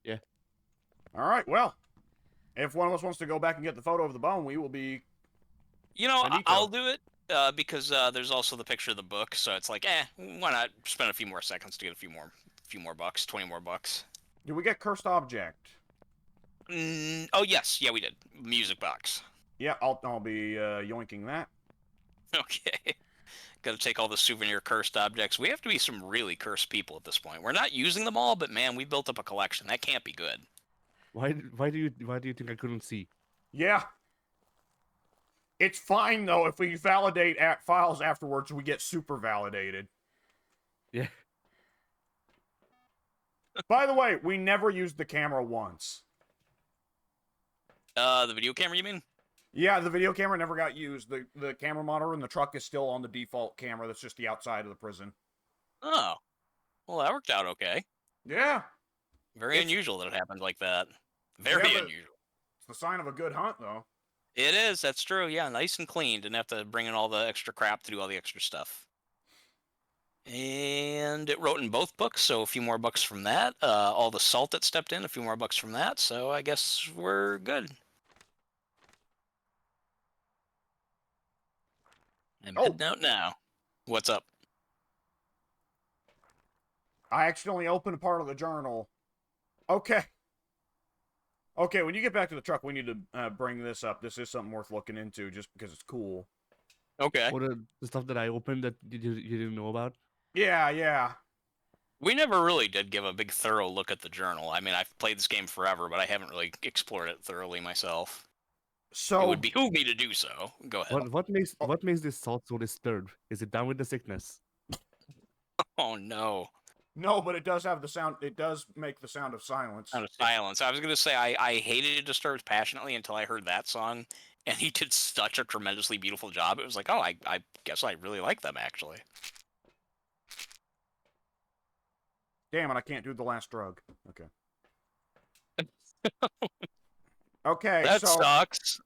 Yeah. All right. Well, if one of us wants to go back and get the photo of the bone, we will be. You know, Finito. I'll do it because there's also the picture of the book. So it's like, why not spend a few more seconds to get a few more bucks, 20 more bucks. Did we get cursed object? Oh yes, yeah, we did. Music box. Yeah, I'll be yoinking that. Okay. Got to take all the souvenir cursed objects. We have to be some really cursed people at this point. We're not using them all, but man, we built up a collection. That can't be good. Why do you think I couldn't see? Yeah. It's fine though if we validate files afterwards. We get super validated. Yeah. By the way, we never used the camera once. The video camera, you mean? Yeah, the video camera never got used. The camera monitor in the truck is still on the default camera. That's just the outside of the prison. Oh, well, that worked out okay. Yeah. Very It's- unusual that it happened like that. Very Yeah, but- unusual. It's the sign of a good hunt, though. It is. That's true. Yeah, nice and clean. Didn't have to bring in all the extra crap to do all the extra stuff. And it wrote in both books, so a few more bucks from that. All the salt that stepped in, a few more bucks from that. So I guess we're good. I'm Oh. heading out now. What's up? I accidentally opened a part of the journal. Okay. Okay, when you get back to the truck, we need to bring this up. This is something worth looking into just because it's cool. Okay. Or the stuff that I opened that you didn't know about? Yeah. We never really did give a big thorough look at the journal. I mean, I've played this game forever, but I haven't really explored it thoroughly myself. So It would behoove me to do so. Go ahead. What makes this salt so disturbed? Is it down with the sickness? Oh no. no, but it does have the sound. It does make the sound of silence. Out of silence. I was gonna say I hated Disturbed passionately until I heard that song, and he did such a tremendously beautiful job. It was like, oh, I guess I really like them actually. Damn it! I can't do the last drug. Okay. Okay. That so sucks.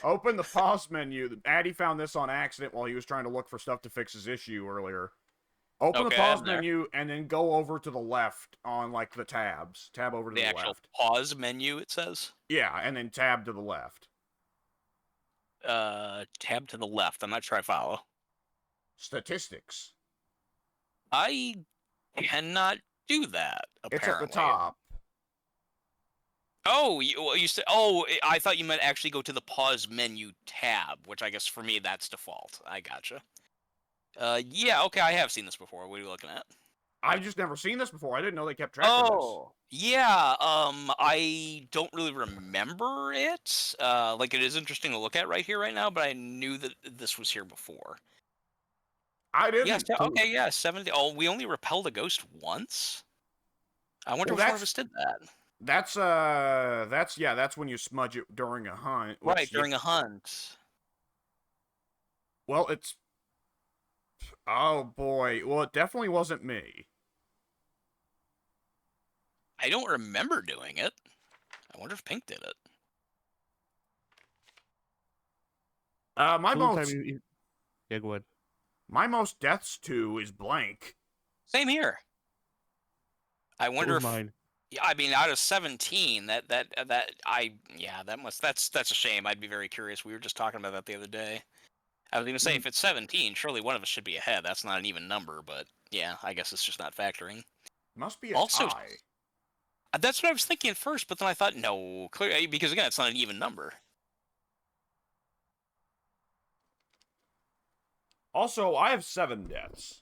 open the pause menu. Addy found this on accident while he was trying to look for stuff to fix his issue earlier. Open the Okay, pause I'm there. menu and then go over to the left on like the tabs. Tab over to The the actual left. pause menu, it says. Yeah, and then tab to the left. Tab to the left. I'm not sure I follow. Statistics. I cannot do that. Apparently. It's at the top. Oh, you said. Oh, I thought you meant actually go to the pause menu tab, which I guess for me that's default. I gotcha. Yeah, okay, I have seen this before. What are you looking at? I've just never seen this before. I didn't know they kept track of this. Yeah. I don't really remember it. Like it is interesting to look at right here, right now, but I knew that this was here before. I didn't. Yes. Okay. Yeah. 70. Oh, we only repelled a ghost once. I wonder Well, which one of us did that. That's when you smudge it during a hunt. Right, during a hunt. Well, it's. Oh boy. Well, it definitely wasn't me. I don't remember doing it. I wonder if Pink did it. My Total most time. Yeah, go ahead. my most deaths to is blank. Same here. I What wonder was if. mine? Yeah, I mean, out of 17, that's a shame. I'd be very curious. We were just talking about that the other day. I was going to say, if it's 17, surely one of us should be ahead. That's not an even number, but yeah, I guess it's just not factoring. Must be a Also, tie. that's what I was thinking at first, but then I thought, no, clearly, because again, it's not an even number. Also, I have 7 deaths.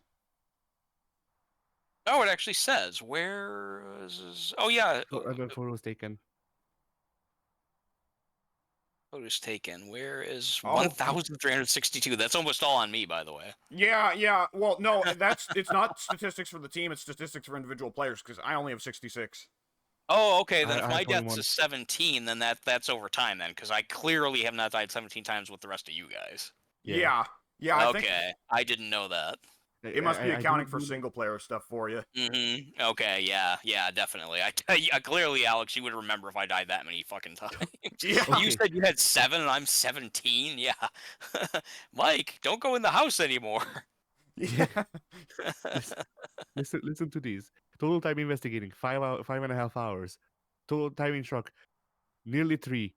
Oh, it actually says where is? Oh yeah, The photo was taken. photos taken. Where is Oh, 1,362? That's almost all on me, by the way. Yeah. Well, no, it's not statistics for the team. It's statistics for individual players because I only have 66. Oh, okay. Then I if have my deaths 21. is 17, then that's over time then, because I clearly have not died 17 times with the rest of you guys. Yeah. I think Okay, I didn't know that. it must be I accounting do for know- single player stuff for you. Mm-hmm. Okay, yeah, definitely. Clearly, Alex, you would remember if I died that many fucking times. Yeah. You Okay. said you had 7 and I'm 17. Yeah. Mike, don't go in the house anymore. Yeah. Listen to these. Total time investigating 5.5 hours. Total time in truck nearly 3.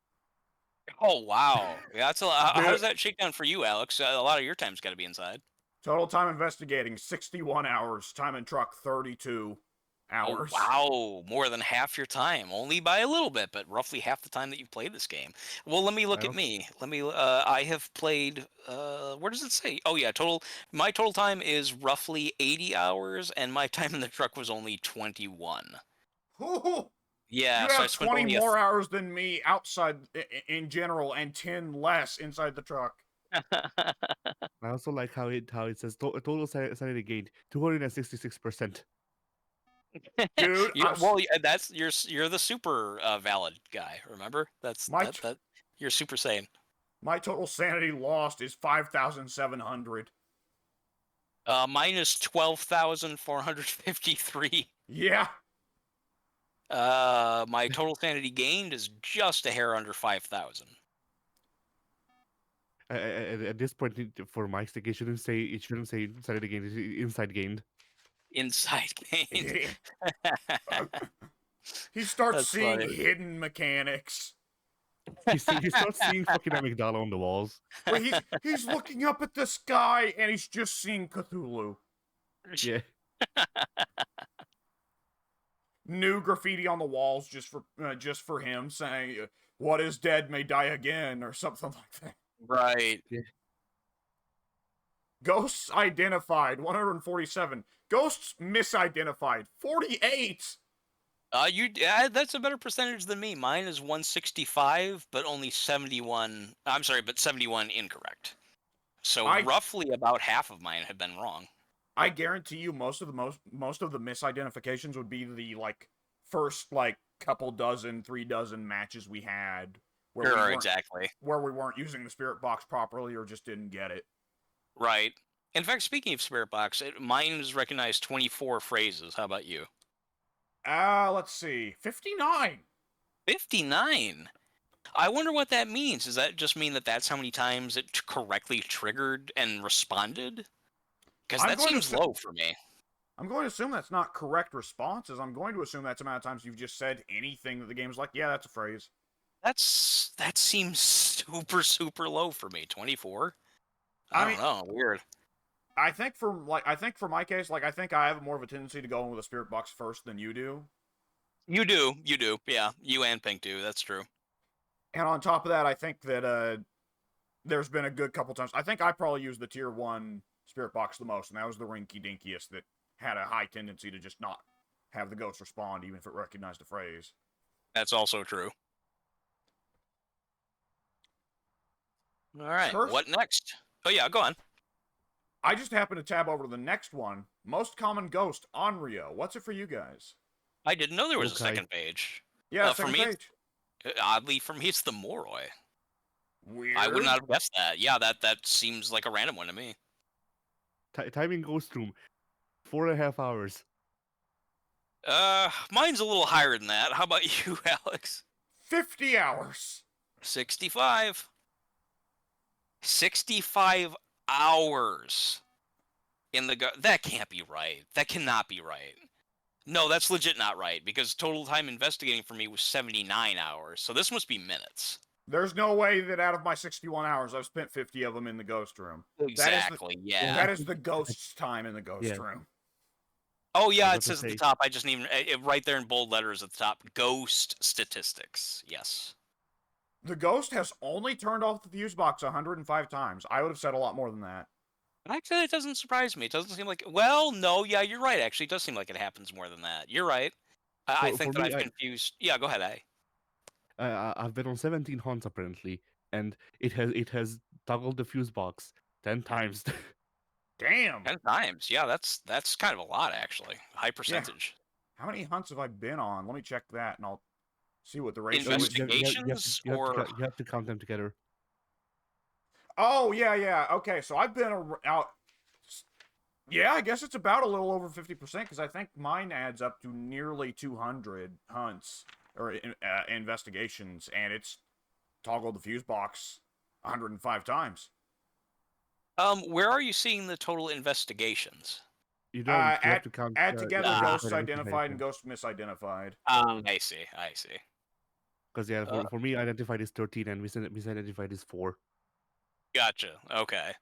Oh wow, yeah, that's a lot. How Dude. does that shake down for you, Alex? A lot of your time's got to be inside. Total time investigating 61 hours. Time in truck 32 hours. Oh wow, more than half your time, only by a little bit, but roughly half the time that you've played this game. Well, let me look I at also- me. Let me. I have played. Where does it say? Oh yeah, total. My total time is roughly 80 hours, and my time in the truck was only 21. Ooh, Yeah, you so I have spent 20 only more hours than me outside in general and 10 less inside the truck. I also like how it says total sanity gained 266%. Dude, Well, that's you're the super valid guy. Remember, that's My that you're super sane. my total sanity lost is 5,700. Minus 12,453. Yeah. My total sanity gained is just a hair under 5,000. At this point, for Mike's sake, it shouldn't say sanity gained. It's inside gained. Inside gained. He starts That's seeing funny. hidden mechanics. He starts seeing fucking amygdala on the walls. Where he's looking up at the sky and he's just seeing Cthulhu. Yeah. New graffiti on the walls just for him saying, "What is dead may die again" or something like that. Right. Ghosts identified 147. Ghosts misidentified 48. That's a better percentage than me. Mine is 165, but only 71. I'm sorry, but 71 incorrect. So roughly about half of mine have been wrong. I guarantee you most of the misidentifications would be the first couple dozen, 3 dozen matches we had Sure, exactly. where we weren't using the spirit box properly or just didn't get it. Right. In fact, speaking of spirit box, mine has recognized 24 phrases. How about you? Let's see. 59. 59. I wonder what that means. Does that just mean that that's how many times it correctly triggered and responded? Because that seems low for me. I'm going to assume that's not correct responses. I'm going to assume that's the amount of times you've just said anything that the game's like, yeah, that's a phrase. That seems super, super low for me. 24? I don't know. Weird. I think for my case, I think I have more of a tendency to go in with a spirit box first than you do. You do. Yeah, you and Pink do. That's true. And on top of that, I think that there's been a good couple times. I think I probably used the tier 1 spirit box the most, and that was the rinky dinkiest that had a high tendency to just not have the ghost respond, even if it recognized the phrase. That's also true. All right. What next? Oh yeah, go on. I just happened to tab over to the next one. Most common ghost, Onryo. What's it for you guys? I didn't know there was a Okay. second page. Yeah, For second me, page. oddly, for me, it's the Moroi. Weird. I would not have guessed that. Yeah, that seems like a random one to me. Timing Ghost Room, 4.5 hours. Mine's a little higher than that. How about you, Alex? 50 hours. 65. 65 hours in the that can't be right. That cannot be right. No, that's legit not right because total time investigating for me was 79 hours. So this must be minutes. There's no way that out of my 61 hours, I've spent 50 of them in the ghost room. Exactly. Yeah. That is the ghost's time in the ghost Yeah. room. Oh yeah, was it about to says at the say- top. I just need right there in bold letters at the top. Ghost statistics. Yes. The ghost has only turned off the fuse box 105 times. I would have said a lot more than that. Actually, it doesn't surprise me. It doesn't seem like. Well, no, yeah, you're right. Actually, it does seem like it happens more than that. You're right. I For- think for that me, I've confused. Yeah, go ahead. I've been on 17 hunts apparently, and it has toggled the fuse box 10 times. Damn. 10 times. Yeah, that's kind of a lot actually. High percentage. How many hunts have I been on? Let me check that, and I'll see what the ratio is. Investigations or you have to count them together. Oh, yeah. Okay, so I've been out. Yeah, I guess it's about a little over 50% because I think mine adds up to nearly 200 hunts or investigations, and it's toggled the fuse box 105 times. where are you seeing the total investigations? You don't. You have to count. Add together Ah. ghosts identified and ghosts misidentified. I see. Because for me, identified is 13 and misidentified is 4. Gotcha. Okay.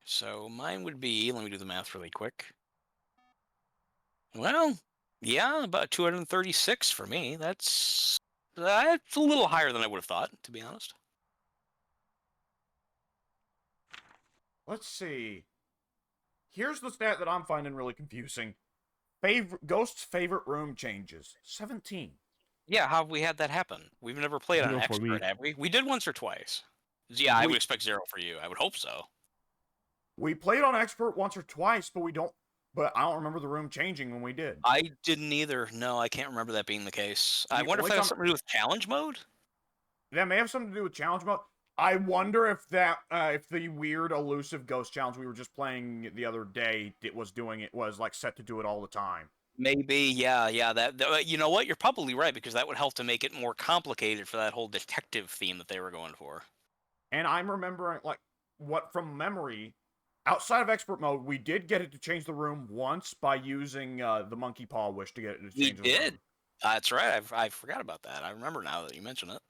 So mine would be. Let me do the math really quick. Well, yeah, about 236 for me. That's a little higher than I would have thought, to be honest. Let's see. Here's the stat that I'm finding really confusing. Ghost's favorite room changes. 17. Yeah, how have we had that happen? We've never played on 0 for me. expert, have we? We did once or twice. Yeah, I We- would expect 0 for you. I would hope so. We played on expert once or twice, but I don't remember the room changing when we did. I didn't either. No, I can't remember that being the case. I The wonder if only that has time- something to do with challenge mode? That may have something to do with challenge mode. I wonder if if the weird elusive ghost challenge we were just playing the other day was like set to do it all the time. Maybe, yeah. You know what? You're probably right because that would help to make it more complicated for that whole detective theme that they were going for. And I'm remembering from memory, outside of expert mode, we did get it to change the room once by using the monkey paw wish to get it to We change the did. room. That's right. I forgot about that. I remember now that you mention it.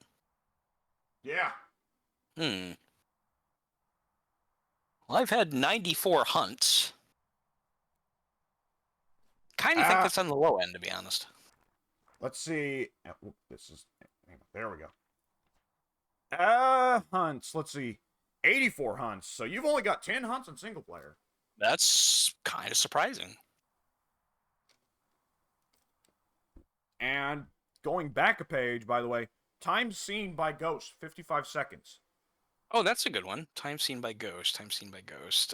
Yeah. Well, I've had 94 hunts. Kind of think that's on the low end, to be honest. Let's see. There we go. Hunts. Let's see. 84 hunts. So you've only got 10 hunts in single player. That's kind of surprising. And going back a page, by the way, time seen by ghost, 55 seconds. Oh, that's a good one. Time seen by ghost. Time seen by ghost.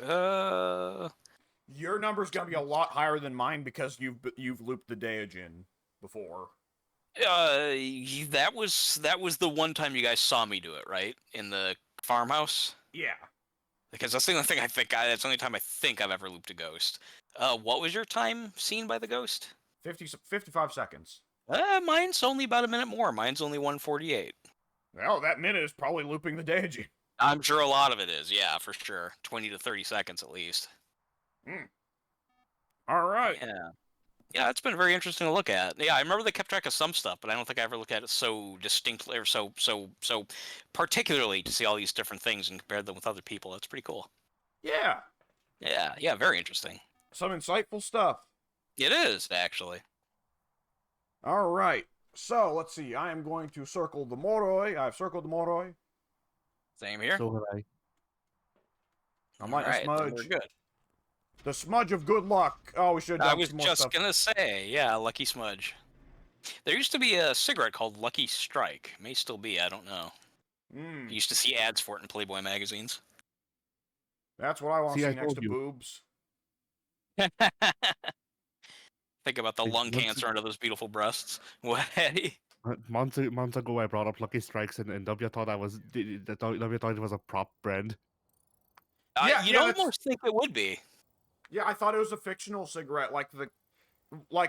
Your number's gonna be a lot higher than mine because you've looped the Daijin before. That was the one time you guys saw me do it, right? In the farmhouse? Yeah. Because that's the only thing that's the only time I think I've ever looped a ghost. What was your time seen by the ghost? 55 seconds. Mine's only about a minute more. Mine's only 148. Well, that minute is probably looping the Daijin. I'm sure a lot of it is, yeah, for sure. 20 to 30 seconds at least. All right. Yeah, it's been very interesting to look at. Yeah, I remember they kept track of some stuff, but I don't think I ever looked at it so distinctly or so particularly to see all these different things and compare them with other people. That's pretty cool. Yeah. Yeah, very interesting. Some insightful stuff. It is, actually. All right. So, let's see. I am going to circle the Moroi. I've circled the Moroi. Same here. So have I. I'm like a Alright, then smudge. we're good. The smudge of good luck. Oh, we should have I done was some more just stuff. gonna say, yeah, Lucky Smudge. There used to be a cigarette called Lucky Strike. May still be, I don't know. You used to see ads for it in Playboy magazines. That's what I want to See, I see next told to you. boobs. Think about the Like, lung cancer under those beautiful breasts. What, Eddie? months ago, I brought up Lucky Strikes, and W thought W thought it was a prop brand. Yeah, You'd yeah, that's almost think it would be. yeah. I thought it was a fictional cigarette, like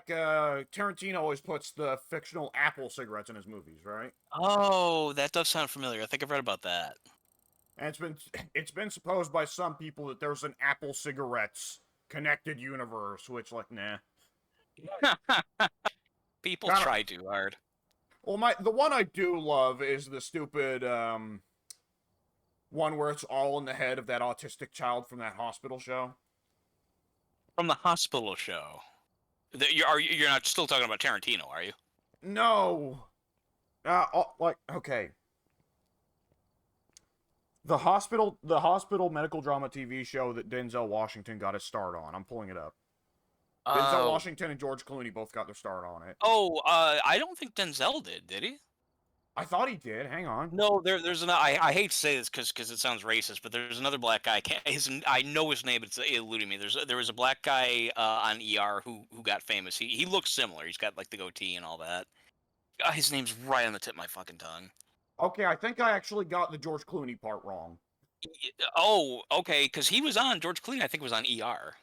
Tarantino always puts the fictional Apple cigarettes in his movies, right? Oh, that does sound familiar. I think I've read about that. And it's been supposed by some people that there's an Apple cigarettes connected universe, which like nah. People Kind of. try too hard. Well, the one I do love is the stupid one where it's all in the head of that autistic child from that hospital show. From the hospital show. You're not still talking about Tarantino, are you? No. Okay. The hospital medical drama TV show that Denzel Washington got his start on. I'm pulling it up. Denzel Washington and George Clooney both got their start on it. I don't think Denzel did he? I thought he did. Hang on. No, there's an. I hate to say this because it sounds racist, but there's another black guy. I know his name, but it's eluding me. There was a black guy on ER who got famous. He looks similar. He's got like the goatee and all that. His name's right on the tip of my fucking tongue. Okay, I think I actually got the George Clooney part wrong. Oh, okay, because he was on George Clooney. I think was on ER.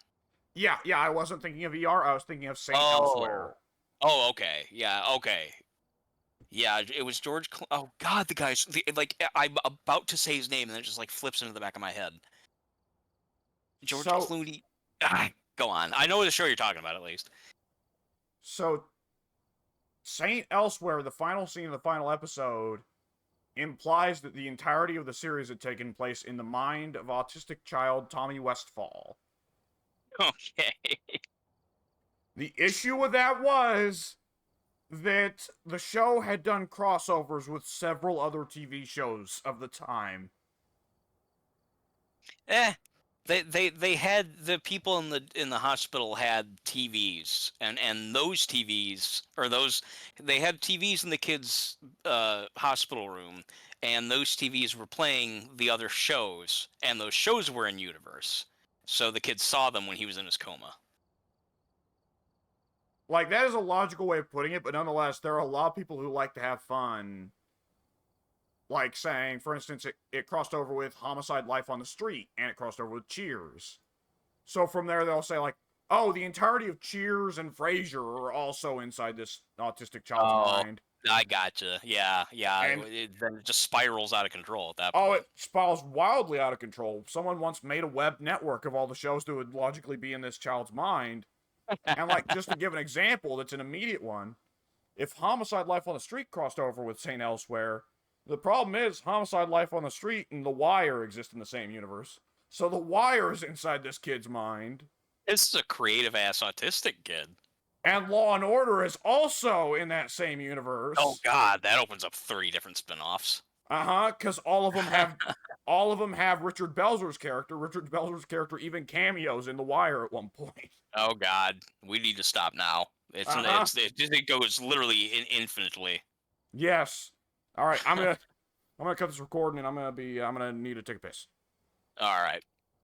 Yeah, I wasn't thinking of ER. I was thinking of Saint Oh. Elsewhere. Oh, okay. Yeah, okay. Yeah, it was George. Oh God, the guy's like I'm about to say his name and then it just like flips into the back of my head. George Clooney. Go on. I know the show you're talking about at least. So, Saint Elsewhere, the final scene of the final episode, implies that the entirety of the series had taken place in the mind of autistic child Tommy Westfall. Okay. The issue with that was that the show had done crossovers with several other TV shows of the time. They had the people in the hospital had TVs and those TVs or those they had TVs in the kids' hospital room and those TVs were playing the other shows and those shows were in universe, so the kid saw them when he was in his coma. Like, that is a logical way of putting it, but nonetheless, there are a lot of people who like to have fun. Like saying, for instance, it crossed over with Homicide: Life on the Street, and it crossed over with Cheers. So from there, they'll say, like, oh, the entirety of Cheers and Frasier are also inside this autistic child's mind. I gotcha. Yeah. And Then it just spirals out of control at that oh, point. it spirals wildly out of control. Someone once made a web network of all the shows that would logically be in this child's mind. And, like, just to give an example that's an immediate one, if Homicide: Life on the Street crossed over with St. Elsewhere, the problem is Homicide: Life on the Street and The Wire exist in the same universe. So The Wire is inside this kid's mind. This is a creative-ass autistic kid. And Law and Order is also in that same universe. Oh God, that opens up 30 different spin-offs. Because all of them have Richard Belzer's character. Richard Belzer's character even cameos in The Wire at one point. Oh God, we need to stop now. It goes literally infinitely. Yes. All right, I'm gonna cut this recording and I'm gonna need to take a piss. All right.